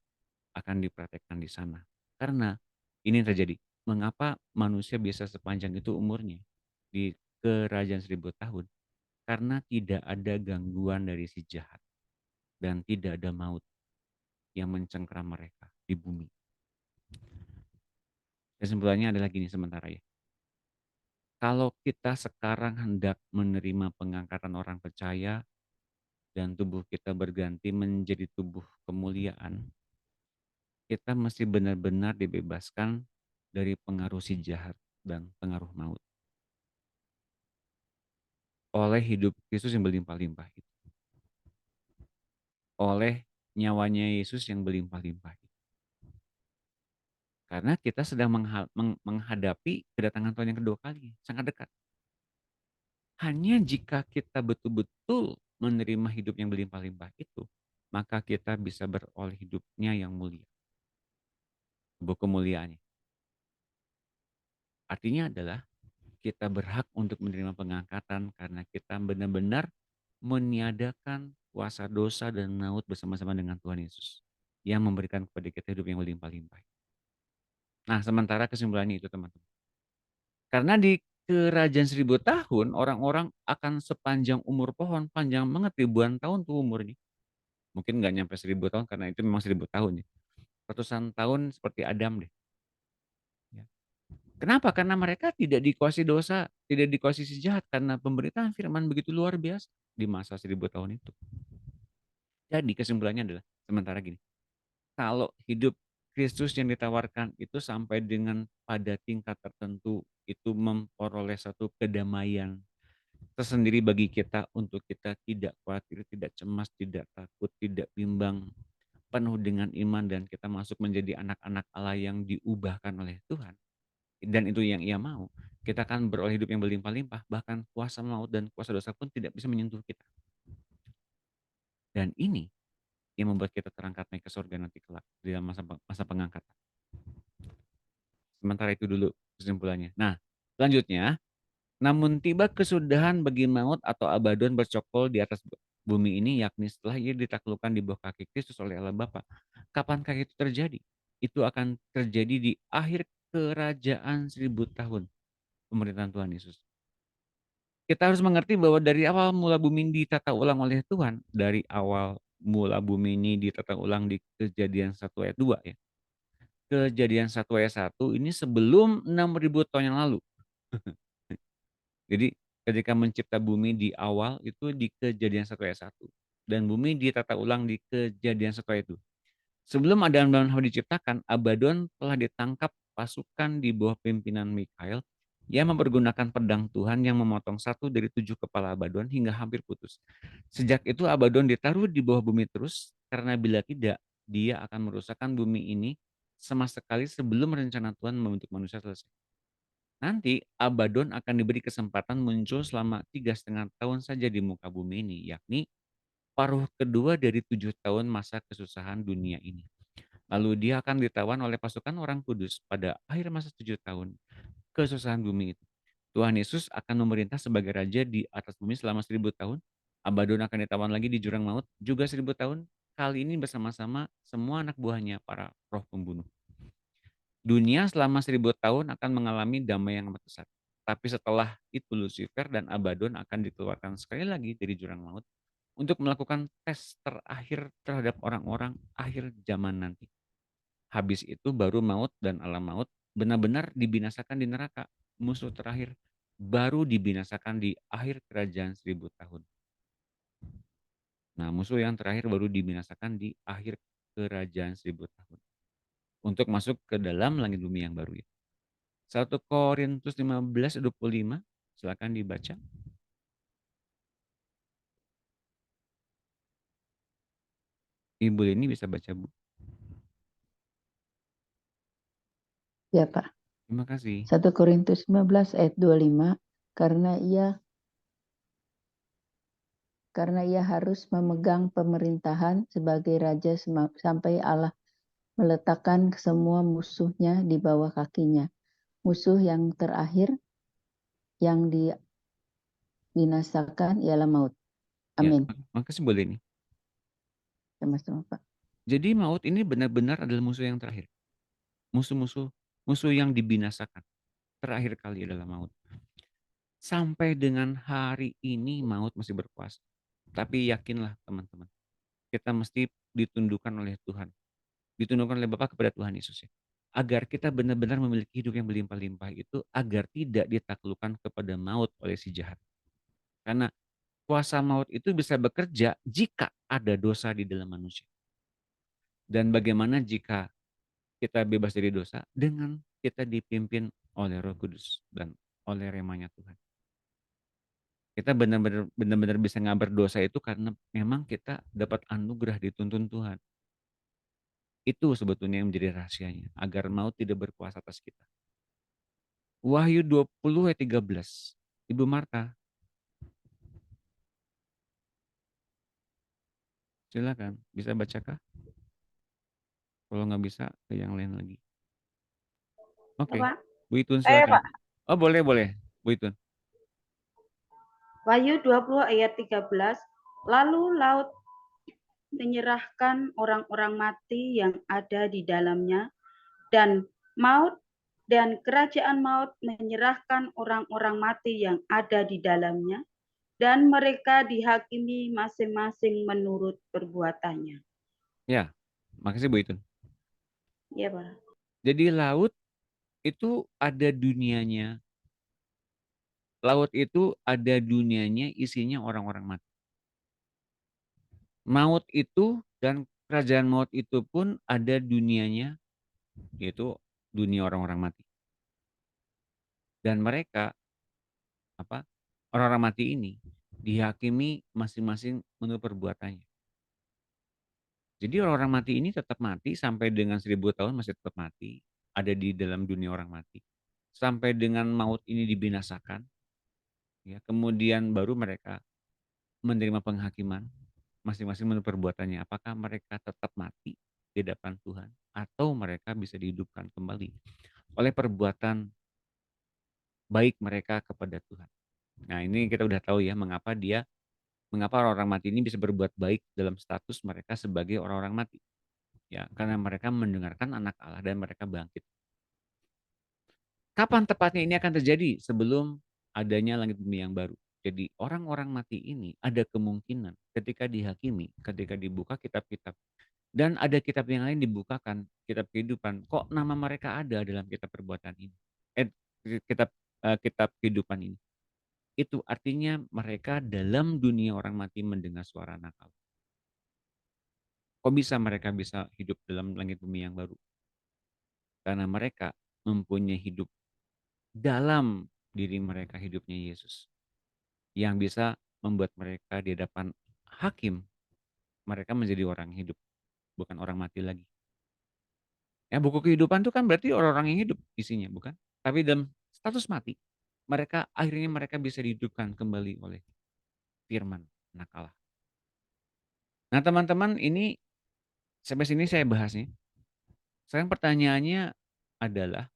akan dipraktekkan di sana. Karena ini yang terjadi. Mengapa manusia bisa sepanjang itu umurnya di kerajaan 1000 tahun? Karena tidak ada gangguan dari si jahat dan tidak ada maut yang mencengkeram mereka di bumi. Kesimpulannya adalah gini sementara ya. Kalau kita sekarang hendak menerima pengangkatan orang percaya dan tubuh kita berganti menjadi tubuh kemuliaan, kita mesti benar-benar dibebaskan dari pengaruh si jahat dan pengaruh maut oleh hidup Kristus yang berlimpah-limpah itu. Oleh nyawanya Yesus yang berlimpah-limpah itu. Karena kita sedang menghadapi kedatangan Tuhan yang kedua kali, sangat dekat. Hanya jika kita betul-betul menerima hidup yang berlimpah-limpah itu, maka kita bisa beroleh hidupnya yang mulia. Tubuh kemuliaannya. Artinya adalah kita berhak untuk menerima pengangkatan karena kita benar-benar meniadakan kuasa dosa dan maut bersama-sama dengan Tuhan Yesus yang memberikan kepada kita hidup yang berlimpah-limpah. Nah, sementara kesimpulannya itu teman-teman. Karena di kerajaan 1000 tahun orang-orang akan sepanjang umur pohon, panjang banget ribuan tahun tuh umurnya. Mungkin nggak nyampe 1000 tahun karena itu memang 1000 tahun ya. Ratusan tahun seperti Adam deh. Ya. Kenapa? Karena mereka tidak dikuasai dosa, tidak dikuasai si jahat karena pemberitaan firman begitu luar biasa di masa 1000 tahun itu. Jadi kesimpulannya adalah sementara gini. Kalau hidup Kristus yang ditawarkan itu sampai dengan pada tingkat tertentu itu memperoleh satu kedamaian tersendiri bagi kita untuk kita tidak khawatir, tidak cemas, tidak takut, tidak bimbang, penuh dengan iman dan kita masuk menjadi anak-anak Allah yang diubahkan oleh Tuhan. Dan itu yang Ia mau. Kita akan beroleh hidup yang berlimpah-limpah, bahkan kuasa maut dan kuasa dosa pun tidak bisa menyentuh kita. Dan ini yang membuat kita terangkat naik ke surga nanti kelak di dalam masa pengangkatan. Sementara itu dulu kesimpulannya. Nah, selanjutnya, namun tiba kesudahan bagi maut atau Abaddon bercokol di atas bumi ini, yakni setelah ia ditaklukkan di bawah kaki Kristus oleh Allah Bapa. Kapankah itu terjadi? Itu akan terjadi di akhir kerajaan 1000 tahun pemerintahan Tuhan Yesus. Kita harus mengerti bahwa dari awal mula bumi ini ditata ulang oleh Tuhan, dari awal mula bumi ini ditata ulang di Kejadian 1 ayat 2 ya. Kejadian 1 ayat 1 ini sebelum 6000 tahun yang lalu. Jadi ketika mencipta bumi di awal itu di Kejadian 1 ayat 1 dan bumi ditata ulang di Kejadian 1 ayat 2. Sebelum Adam dan Hawa diciptakan, Abaddon telah ditangkap pasukan di bawah pimpinan Mikael yang mempergunakan pedang Tuhan yang memotong 1 dari 7 kepala Abaddon hingga hampir putus. Sejak itu Abaddon ditaruh di bawah bumi terus karena bila tidak, dia akan merusakkan bumi ini sama sekali sebelum rencana Tuhan membentuk manusia selesai. Nanti Abaddon akan diberi kesempatan muncul selama 3,5 tahun saja di muka bumi ini, yakni paruh kedua dari 7 tahun masa kesusahan dunia ini. Lalu dia akan ditawan oleh pasukan orang kudus pada akhir masa 7 tahun kesusahan bumi itu. Tuhan Yesus akan memerintah sebagai raja di atas bumi selama 1.000 tahun. Abaddon akan ditawan lagi di jurang maut juga 1.000 tahun. Kali ini bersama-sama semua anak buahnya, para roh pembunuh. Dunia selama 1.000 tahun akan mengalami damai yang amat besar. Tapi setelah itu Lucifer dan Abaddon akan dikeluarkan sekali lagi dari jurang maut untuk melakukan tes terakhir terhadap orang-orang akhir zaman nanti. Habis itu baru maut dan alam maut benar-benar dibinasakan di neraka. Musuh terakhir baru dibinasakan di akhir kerajaan 1.000 tahun. Nah, musuh yang terakhir baru dibinasakan di akhir kerajaan 1.000 tahun. Untuk masuk ke dalam langit bumi yang baru itu. 1 Korintus 15:25, silakan dibaca. Ibu ini bisa baca, Bu? Ya, Pak. Terima kasih. 1 Korintus 15 ayat 25, karena ia harus memegang pemerintahan sebagai raja sampai Allah meletakkan semua musuhnya di bawah kakinya. Musuh yang terakhir yang dibinasakan ialah maut. Ya, Amin. makasih boleh nih. Sama-sama, Pak. Jadi maut ini benar-benar adalah musuh yang terakhir. Musuh yang dibinasakan. Terakhir kali adalah maut. Sampai dengan hari ini maut masih berkuasa. Tapi yakinlah teman-teman, kita mesti ditundukkan oleh Tuhan. Ditundukkan oleh Bapa kepada Tuhan Yesus ya. Agar kita benar-benar memiliki hidup yang berlimpah-limpah itu agar tidak ditaklukkan kepada maut oleh si jahat. Karena kuasa maut itu bisa bekerja jika ada dosa di dalam manusia. Dan bagaimana jika kita bebas dari dosa? Dengan kita dipimpin oleh Roh Kudus dan oleh remanya Tuhan. Kita benar-benar bisa ngabar dosa itu karena memang kita dapat anugerah dituntun Tuhan. Itu sebetulnya yang menjadi rahasianya, agar maut tidak berkuasa atas kita. Wahyu 20 ayat 13. Ibu Marta. Silakan, bisa bacakah? Kalau nggak bisa, ke yang lain lagi. Oke, Pak. Bu Itun Saya, silakan. Pak. Oh boleh, Bu Itun. Wahyu 20 ayat 13, lalu laut menyerahkan orang-orang mati yang ada di dalamnya, dan maut dan kerajaan maut menyerahkan orang-orang mati yang ada di dalamnya, dan mereka dihakimi masing-masing menurut perbuatannya. Ya, makasih Bu Itun. Ya, Pak. Jadi laut itu ada dunianya. Laut itu ada dunianya isinya orang-orang mati. Maut itu dan kerajaan maut itu pun ada dunianya, yaitu dunia orang-orang mati. Dan mereka, orang-orang mati ini dihakimi masing-masing menurut perbuatannya. Jadi orang-orang mati ini tetap mati sampai dengan 1.000 tahun masih tetap mati, ada di dalam dunia orang mati. Sampai dengan maut ini dibinasakan, ya, kemudian baru mereka menerima penghakiman masing-masing menurut perbuatannya. Apakah mereka tetap mati di depan Tuhan atau mereka bisa dihidupkan kembali oleh perbuatan baik mereka kepada Tuhan. Nah, ini kita udah tahu ya mengapa orang-orang mati ini bisa berbuat baik dalam status mereka sebagai orang-orang mati. Ya, karena mereka mendengarkan anak Allah dan mereka bangkit. Kapan tepatnya ini akan terjadi? Sebelum adanya langit bumi yang baru. Jadi orang-orang mati ini ada kemungkinan ketika dihakimi, ketika dibuka kitab-kitab, dan ada kitab yang lain dibukakan, kitab kehidupan, kok nama mereka ada dalam kitab perbuatan ini? Kitab kehidupan ini. Itu artinya mereka dalam dunia orang mati mendengar suara anak Allah. Kok bisa mereka bisa hidup dalam langit bumi yang baru? Karena mereka mempunyai hidup dalam diri mereka, hidupnya Yesus. Yang bisa membuat mereka di hadapan hakim, mereka menjadi orang hidup, bukan orang mati lagi. Ya, buku kehidupan itu kan berarti orang-orang yang hidup isinya, bukan? Tapi dalam status mati, mereka bisa dihidupkan kembali oleh firman anak Allah. Nah, teman-teman, ini sampai sini saya bahas nih. Sekarang pertanyaannya adalah,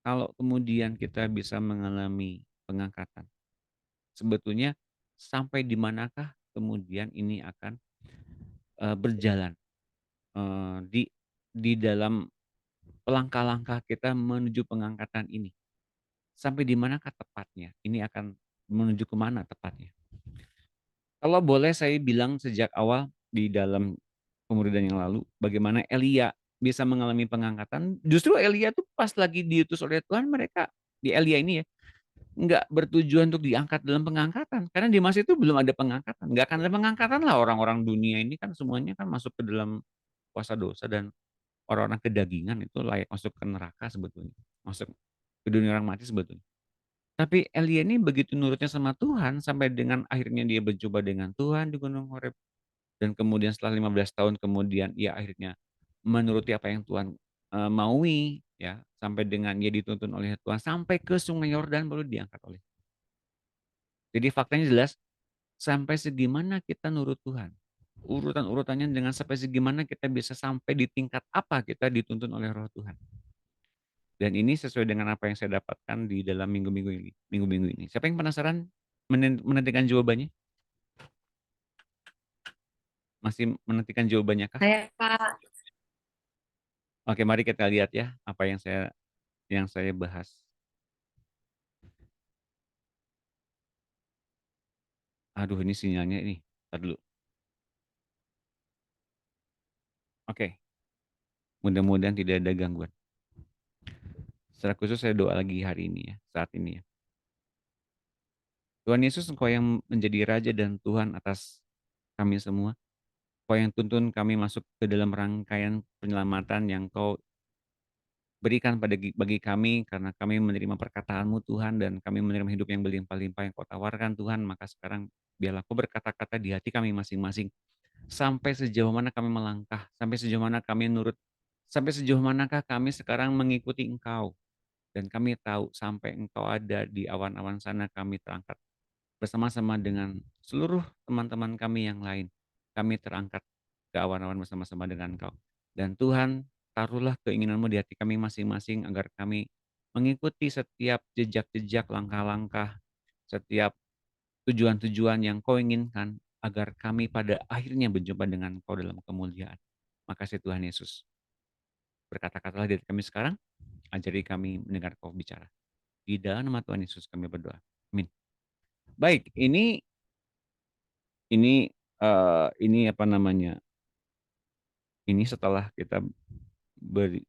kalau kemudian kita bisa mengalami pengangkatan, sebetulnya sampai di manakah kemudian ini akan berjalan di dalam langkah-langkah kita menuju pengangkatan ini? Sampai di manakah tepatnya? Ini akan menuju kemana tepatnya? Kalau boleh saya bilang sejak awal di dalam pemuridan yang lalu, bagaimana Elia bisa mengalami pengangkatan. Justru Elia tuh pas lagi diutus oleh Tuhan, mereka di Elia ini ya, nggak bertujuan untuk diangkat dalam pengangkatan. Karena di masa itu belum ada pengangkatan. Nggak akan ada pengangkatan lah, orang-orang dunia ini kan semuanya kan masuk ke dalam kuasa dosa, dan orang-orang kedagingan itu layak masuk ke neraka sebetulnya. Masuk ke dunia orang mati sebetulnya. Tapi Elia ini begitu nurutnya sama Tuhan, sampai dengan akhirnya dia berjumpa dengan Tuhan di Gunung Horeb. Dan kemudian setelah 15 tahun kemudian ia akhirnya menuruti apa yang Tuhan maui, ya, sampai dengan dia dituntun oleh Tuhan sampai ke Sungai Yordan baru diangkat oleh. Jadi faktanya jelas, sampai segimana kita nurut Tuhan. Urutan-urutannya dengan sampai segimana kita bisa sampai di tingkat apa kita dituntun oleh Roh Tuhan. Dan ini sesuai dengan apa yang saya dapatkan di dalam minggu-minggu ini. Siapa yang penasaran menantikan jawabannya? Masih menantikan jawabannya kah? Saya, Pak. Oke, mari kita lihat ya apa yang saya bahas. Aduh, ini sinyalnya ini. Ntar dulu. Oke. Mudah-mudahan tidak ada gangguan. Secara khusus saya doa lagi hari ini ya, saat ini ya. Tuhan Yesus, Engkau yang menjadi Raja dan Tuhan atas kami semua. Engkau yang tuntun kami masuk ke dalam rangkaian penyelamatan yang Kau berikan bagi kami, karena kami menerima perkataan-Mu Tuhan, dan kami menerima hidup yang berlimpah-limpah yang Kau tawarkan Tuhan. Maka sekarang biarlah Kau berkata-kata di hati kami masing-masing. Sampai sejauh mana kami melangkah, sampai sejauh mana kami nurut, sampai sejauh manakah kami sekarang mengikuti Engkau. Dan kami tahu sampai Engkau ada di awan-awan sana, kami terangkat bersama-sama dengan seluruh teman-teman kami yang lain. Kami terangkat ke awan-awan bersama-sama dengan Engkau. Dan Tuhan, taruhlah keinginan-Mu di hati kami masing-masing agar kami mengikuti setiap jejak-jejak, langkah-langkah, setiap tujuan-tujuan yang Kau inginkan, agar kami pada akhirnya berjumpa dengan Kau dalam kemuliaan. Makasih Tuhan Yesus. Berkata-katalah di hati kami sekarang, ajari kami mendengar Kau bicara. Di dalam nama Tuhan Yesus kami berdoa. Amin. Baik, ini apa namanya? Ini setelah kita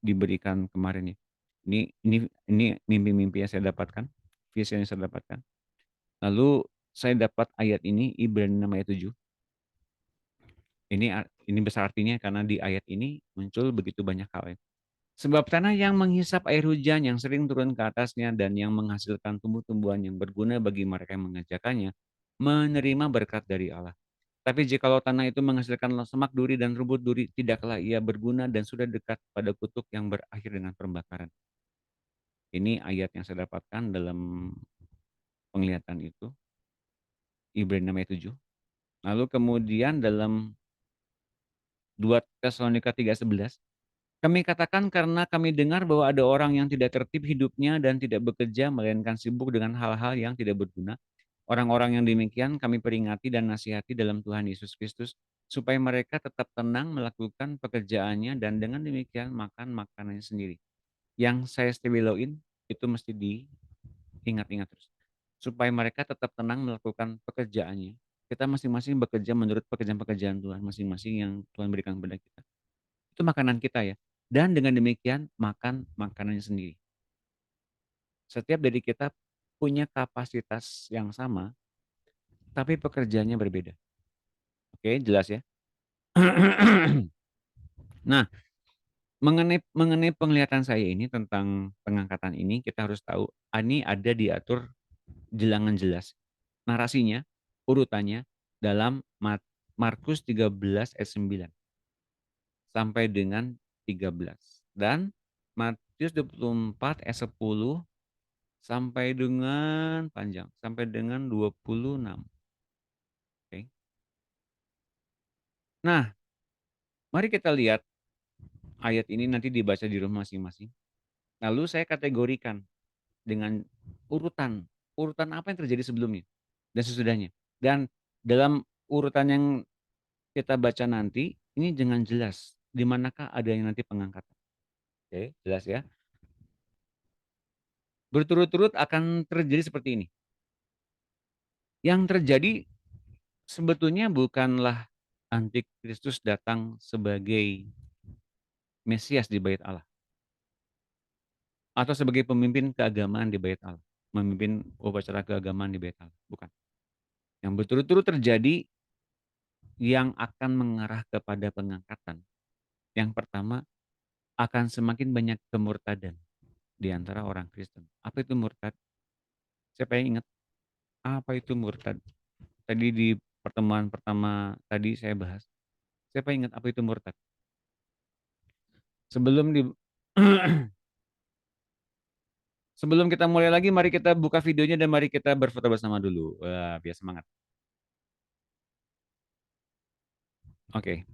diberikan kemarin ya. Ini mimpi-mimpi yang saya dapatkan, visi yang saya dapatkan. Lalu saya dapat ayat ini, Ibrani 6 ayat 7. Ini besar artinya karena di ayat ini muncul begitu banyak hal ya. Sebab tanah yang menghisap air hujan yang sering turun ke atasnya dan yang menghasilkan tumbuh-tumbuhan yang berguna bagi mereka yang mengerjakannya, menerima berkat dari Allah. Tapi jikalau tanah itu menghasilkan semak duri dan rumput duri, tidaklah ia berguna dan sudah dekat pada kutuk yang berakhir dengan pembakaran. Ini ayat yang saya dapatkan dalam penglihatan itu, Ibrani 6 ayat 7. Lalu kemudian dalam 2 Tesalonika 3:11, kami katakan karena kami dengar bahwa ada orang yang tidak tertib hidupnya dan tidak bekerja, melainkan sibuk dengan hal-hal yang tidak berguna. Orang-orang yang demikian kami peringati dan nasihati dalam Tuhan Yesus Kristus, supaya mereka tetap tenang melakukan pekerjaannya dan dengan demikian makan makanannya sendiri. Yang saya stebiloin itu mesti diingat-ingat terus. Supaya mereka tetap tenang melakukan pekerjaannya. Kita masing-masing bekerja menurut pekerjaan-pekerjaan Tuhan masing-masing yang Tuhan berikan kepada kita. Itu makanan kita ya. Dan dengan demikian makan makanannya sendiri. Setiap dari kita punya kapasitas yang sama, tapi pekerjaannya berbeda. Oke, jelas ya? Nah, mengenai penglihatan saya ini tentang pengangkatan ini, kita harus tahu, ini ada diatur jelangan jelas. Narasinya, urutannya dalam Markus 13 ayat 9 sampai dengan 13. Dan Matius 24 ayat 10 sampai dengan panjang, sampai dengan 26. Oke. Nah, mari kita lihat ayat ini nanti dibaca di rumah masing-masing. Lalu saya kategorikan dengan urutan apa yang terjadi sebelumnya dan sesudahnya. Dan dalam urutan yang kita baca nanti, ini dengan jelas di manakah ada yang nanti pengangkatan. Oke, jelas ya. Berturut-turut akan terjadi seperti ini. Yang terjadi sebetulnya bukanlah Antikristus datang sebagai Mesias di bait Allah, atau sebagai pemimpin keagamaan di bait Allah, memimpin upacara keagamaan di bait Allah. Bukan. Yang berturut-turut terjadi yang akan mengarah kepada pengangkatan. Yang pertama, akan semakin banyak kemurtadan di antara orang Kristen. Apa itu murtad? Siapa yang ingat? Apa itu murtad? Tadi di pertemuan pertama tadi saya bahas. Siapa ingat apa itu murtad? Sebelum di Sebelum kita mulai lagi, mari kita buka videonya dan mari kita berfoto bersama dulu. Wah, biar semangat. Oke.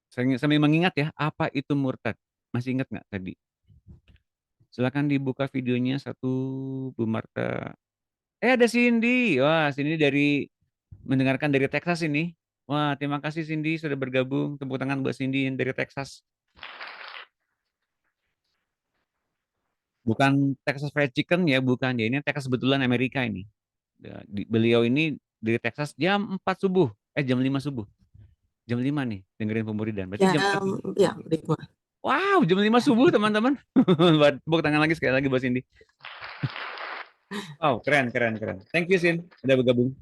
Sambil mengingat ya, apa itu murtad? Masih ingat nggak tadi? Silakan dibuka videonya satu, Bu Marta. Ada Cindy. Wah, Cindy mendengarkan dari Texas ini. Wah, terima kasih Cindy sudah bergabung. Tepuk tangan buat Cindy yang dari Texas. Bukan Texas Fried Chicken ya, bukan ya. Ini Texas betulan Amerika ini. Beliau ini dari Texas jam 4 subuh. Jam 5 subuh. Jam 5 nih dengerin pemuridan. Berarti jam 4. Ya, Wow, jam 5 subuh teman-teman. Tepuk tangan lagi sekali lagi buat Cindy. Wow, keren. Thank you Sin, udah bergabung.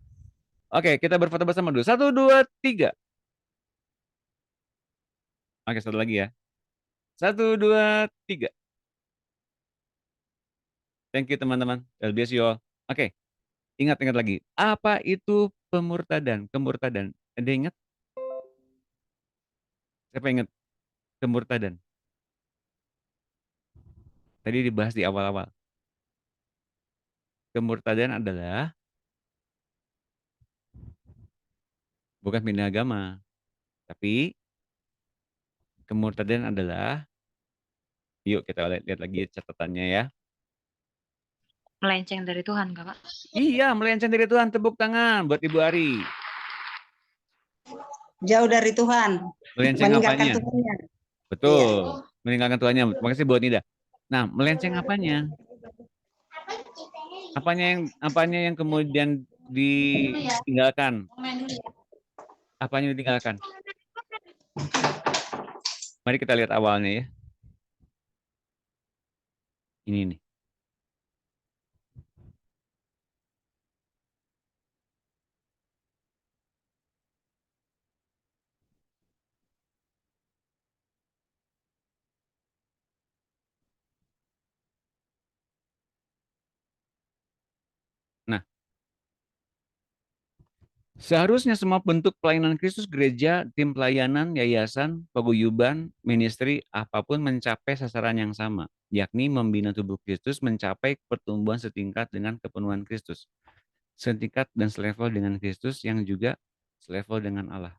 Oke, kita berfoto bersama dulu. 1, 2, 3. Oke, satu lagi ya. 1, 2, 3. Thank you teman-teman. God bless you all. Oke, ingat lagi. Apa itu pemurtadan? Kemurtadan. Ada ingat? Siapa ingat kemurtadan? Tadi dibahas di awal-awal. Kemurtadan adalah bukan pindah agama, tapi kemurtadan adalah, yuk kita lihat lagi catatannya ya. Melenceng dari Tuhan, Kak. Iya, melenceng dari Tuhan. Tepuk tangan buat Ibu Ari. Jauh dari Tuhan. Melenceng apanya? Tuhannya. Betul. Iya. Meninggalkan Tuhannya. Terima kasih buat Nida. Nah, melenceng apanya? Apanya yang kemudian ditinggalkan? Apanya yang ditinggalkan? Mari kita lihat awalnya ya. Ini nih. Nah, seharusnya semua bentuk pelayanan Kristus, gereja, tim pelayanan, yayasan, paguyuban, ministry, apapun mencapai sasaran yang sama, yakni membina tubuh Kristus mencapai pertumbuhan setingkat dengan kepenuhan Kristus. Setingkat dan selevel dengan Kristus yang juga selevel dengan Allah.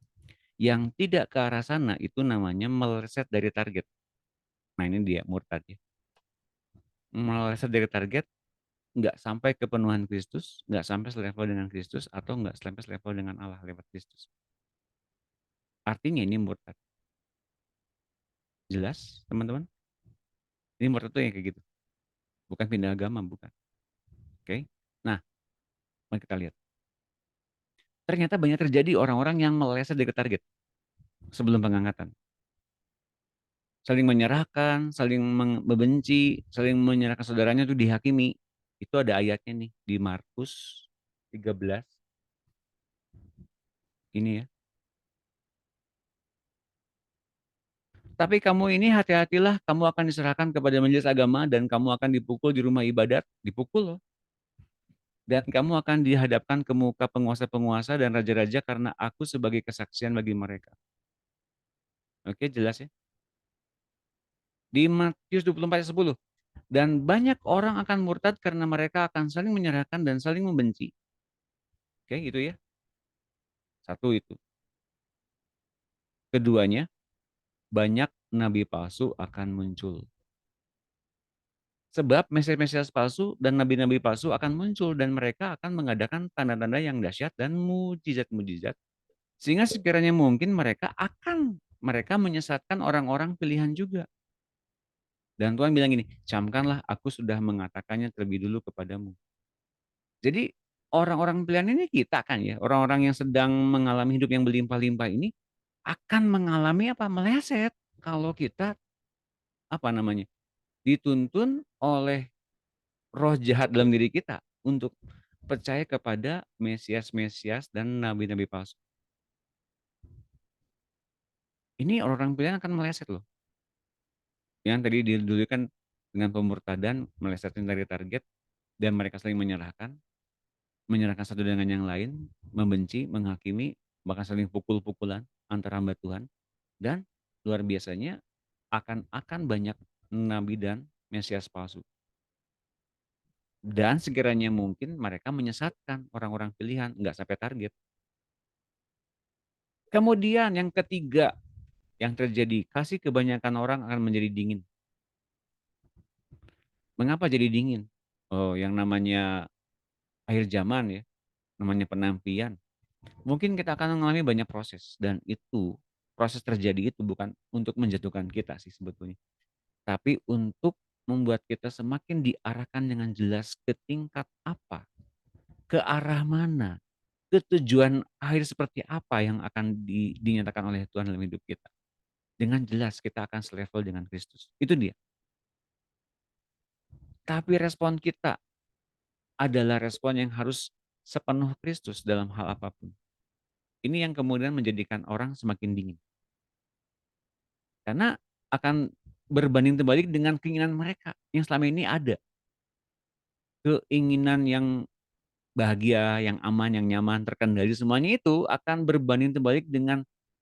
Yang tidak ke arah sana itu namanya meleset dari target. Nah ini dia murtad ya. Meleset dari target, nggak sampai kepenuhan Kristus, nggak sampai selevel dengan Kristus, atau nggak sampai selevel dengan Allah lewat Kristus. Artinya ini murtad. Jelas teman-teman? Ini murtad tuh yang kayak gitu. Bukan pindah agama, bukan. Oke. Nah, mari kita lihat. Ternyata banyak terjadi orang-orang yang meleset dari target sebelum pengangkatan. Saling menyerahkan, saling membenci, saling menyerahkan saudaranya itu dihakimi. Itu ada ayatnya nih di Markus 13. Ini ya. Tapi kamu ini hati-hatilah, kamu akan diserahkan kepada majelis agama dan kamu akan dipukul di rumah ibadat, dipukul loh. Dan kamu akan dihadapkan ke muka penguasa-penguasa dan raja-raja karena aku sebagai kesaksian bagi mereka. Oke, jelas ya? Di Matius 24 ayat 10. Dan banyak orang akan murtad karena mereka akan saling menyerahkan dan saling membenci. Oke, gitu ya. Satu itu. Keduanya, banyak nabi palsu akan muncul. Sebab mesias-mesias palsu dan nabi-nabi palsu akan muncul dan mereka akan mengadakan tanda-tanda yang dahsyat dan mujizat-mujizat. Sehingga sekiranya mungkin mereka menyesatkan orang-orang pilihan juga. Dan Tuhan bilang gini, camkanlah aku sudah mengatakannya terlebih dulu kepadamu. Jadi orang-orang pilihan ini kita kan ya, orang-orang yang sedang mengalami hidup yang berlimpah-limpah ini akan mengalami apa? Meleset kalau kita dituntun oleh roh jahat dalam diri kita untuk percaya kepada mesias-mesias dan nabi-nabi palsu. Ini orang-orang pilihan akan meleset loh. Yang tadi dulu kan dengan pemurtadan melesetin dari target dan mereka saling menyerahkan satu dengan yang lain, membenci, menghakimi, bahkan saling pukul-pukulan antara hamba Tuhan. Dan luar biasanya akan banyak nabi dan mesias palsu. Dan sekiranya mungkin mereka menyesatkan orang-orang pilihan, nggak sampai target. Kemudian yang ketiga yang terjadi, kasih kebanyakan orang akan menjadi dingin. Mengapa jadi dingin? Oh, yang namanya akhir zaman ya, namanya penampian. Mungkin kita akan mengalami banyak proses dan itu proses terjadi itu bukan untuk menjatuhkan kita sih sebetulnya, tapi untuk membuat kita semakin diarahkan dengan jelas ke tingkat apa, ke arah mana, ke tujuan akhir seperti apa yang akan dinyatakan oleh Tuhan dalam hidup kita. Dengan jelas kita akan selevel dengan Kristus. Itu dia. Tapi respon kita adalah respon yang harus sepenuh Kristus dalam hal apapun. Ini yang kemudian menjadikan orang semakin dingin. Karena akan berbanding terbalik dengan keinginan mereka yang selama ini ada. Keinginan yang bahagia, yang aman, yang nyaman, terkendali, semuanya itu akan berbanding terbalik dengan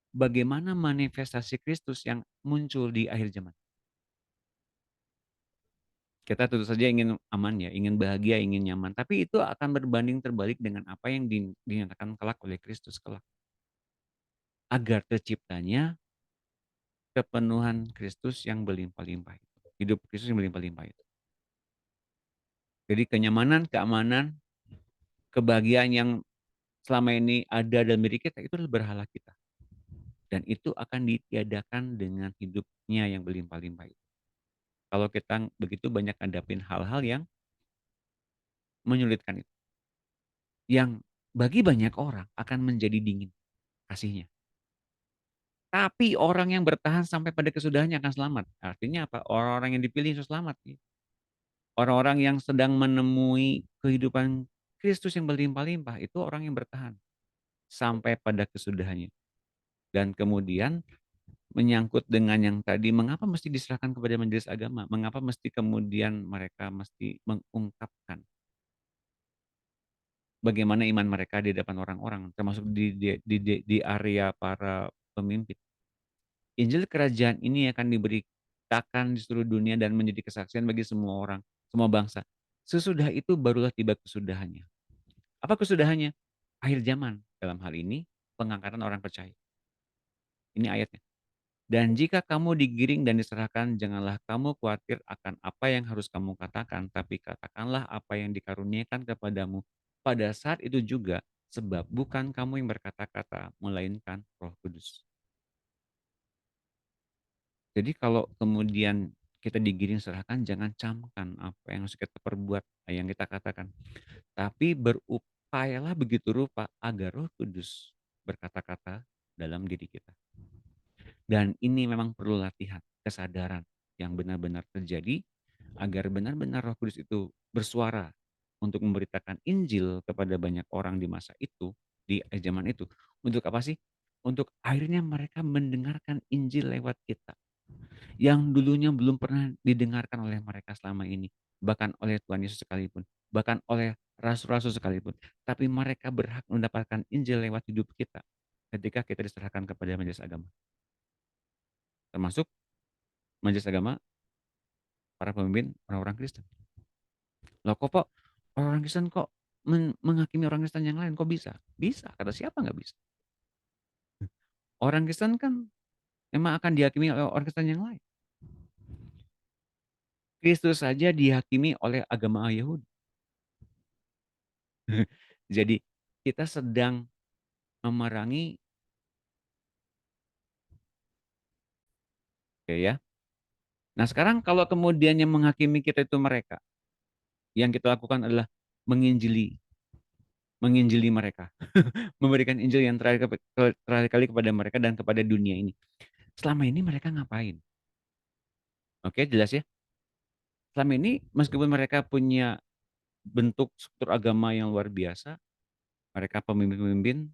bagaimana manifestasi Kristus yang muncul di akhir zaman. Kita tentu saja ingin aman ya, ingin bahagia, ingin nyaman. Tapi itu akan berbanding terbalik dengan apa yang dinyatakan kelak oleh Kristus kelak. Agar terciptanya kepenuhan Kristus yang berlimpah-limpah itu. Hidup Kristus yang berlimpah-limpah itu. Jadi kenyamanan, keamanan, kebahagiaan yang selama ini ada dalam diri kita itu adalah berhala kita. Dan itu akan ditiadakan dengan hidupnya yang berlimpah-limpah itu. Kalau kita begitu banyak hadapin hal-hal yang menyulitkan itu. Yang bagi banyak orang akan menjadi dingin kasihnya. Tapi orang yang bertahan sampai pada kesudahannya akan selamat. Artinya apa? Orang-orang yang dipilih itu selamat. Orang-orang yang sedang menemui kehidupan Kristus yang berlimpah-limpah itu orang yang bertahan sampai pada kesudahannya. Dan kemudian menyangkut dengan yang tadi, mengapa mesti diserahkan kepada majelis agama? Mengapa mesti kemudian mereka mesti mengungkapkan bagaimana iman mereka di depan orang-orang, termasuk di area para pemimpin. Injil kerajaan ini akan diberitakan di seluruh dunia dan menjadi kesaksian bagi semua orang, semua bangsa. Sesudah itu barulah tiba kesudahannya. Apa kesudahannya? Akhir zaman. Dalam hal ini, pengangkatan orang percaya. Ini ayatnya. Dan jika kamu digiring dan diserahkan, janganlah kamu khawatir akan apa yang harus kamu katakan, tapi katakanlah apa yang dikaruniakan kepadamu pada saat itu juga, sebab bukan kamu yang berkata-kata, melainkan Roh Kudus. Jadi kalau kemudian kita digiring serahkan, jangan camkan apa yang harus kita perbuat, yang kita katakan. Tapi berupayalah begitu rupa agar Roh Kudus berkata-kata dalam diri kita. Dan ini memang perlu latihan, kesadaran yang benar-benar terjadi agar benar-benar Roh Kudus itu bersuara untuk memberitakan Injil kepada banyak orang di masa itu, di zaman itu. Untuk apa sih? Untuk akhirnya mereka mendengarkan Injil lewat kita. Yang dulunya belum pernah didengarkan oleh mereka selama ini. Bahkan oleh Tuhan Yesus sekalipun. Bahkan oleh rasul-rasul sekalipun. Tapi mereka berhak mendapatkan Injil lewat hidup kita. Ketika kita diserahkan kepada majelis agama. Termasuk majelis agama, para pemimpin orang-orang Kristen. Loh kok Pak, orang Kristen kok menghakimi orang Kristen yang lain? Kok bisa? Bisa, kata siapa nggak bisa? Orang Kristen kan memang akan dihakimi oleh orang Kristen yang lain. Kristus saja dihakimi oleh agama Yahudi. Jadi kita sedang memerangi, oke ya. Nah sekarang kalau kemudian yang menghakimi kita itu mereka, yang kita lakukan adalah menginjili mereka, memberikan Injil yang terakhir kali kepada mereka dan kepada dunia ini. Selama ini mereka ngapain? Oke, jelas ya. Selama ini meskipun mereka punya bentuk struktur agama yang luar biasa, mereka pemimpin-pemimpin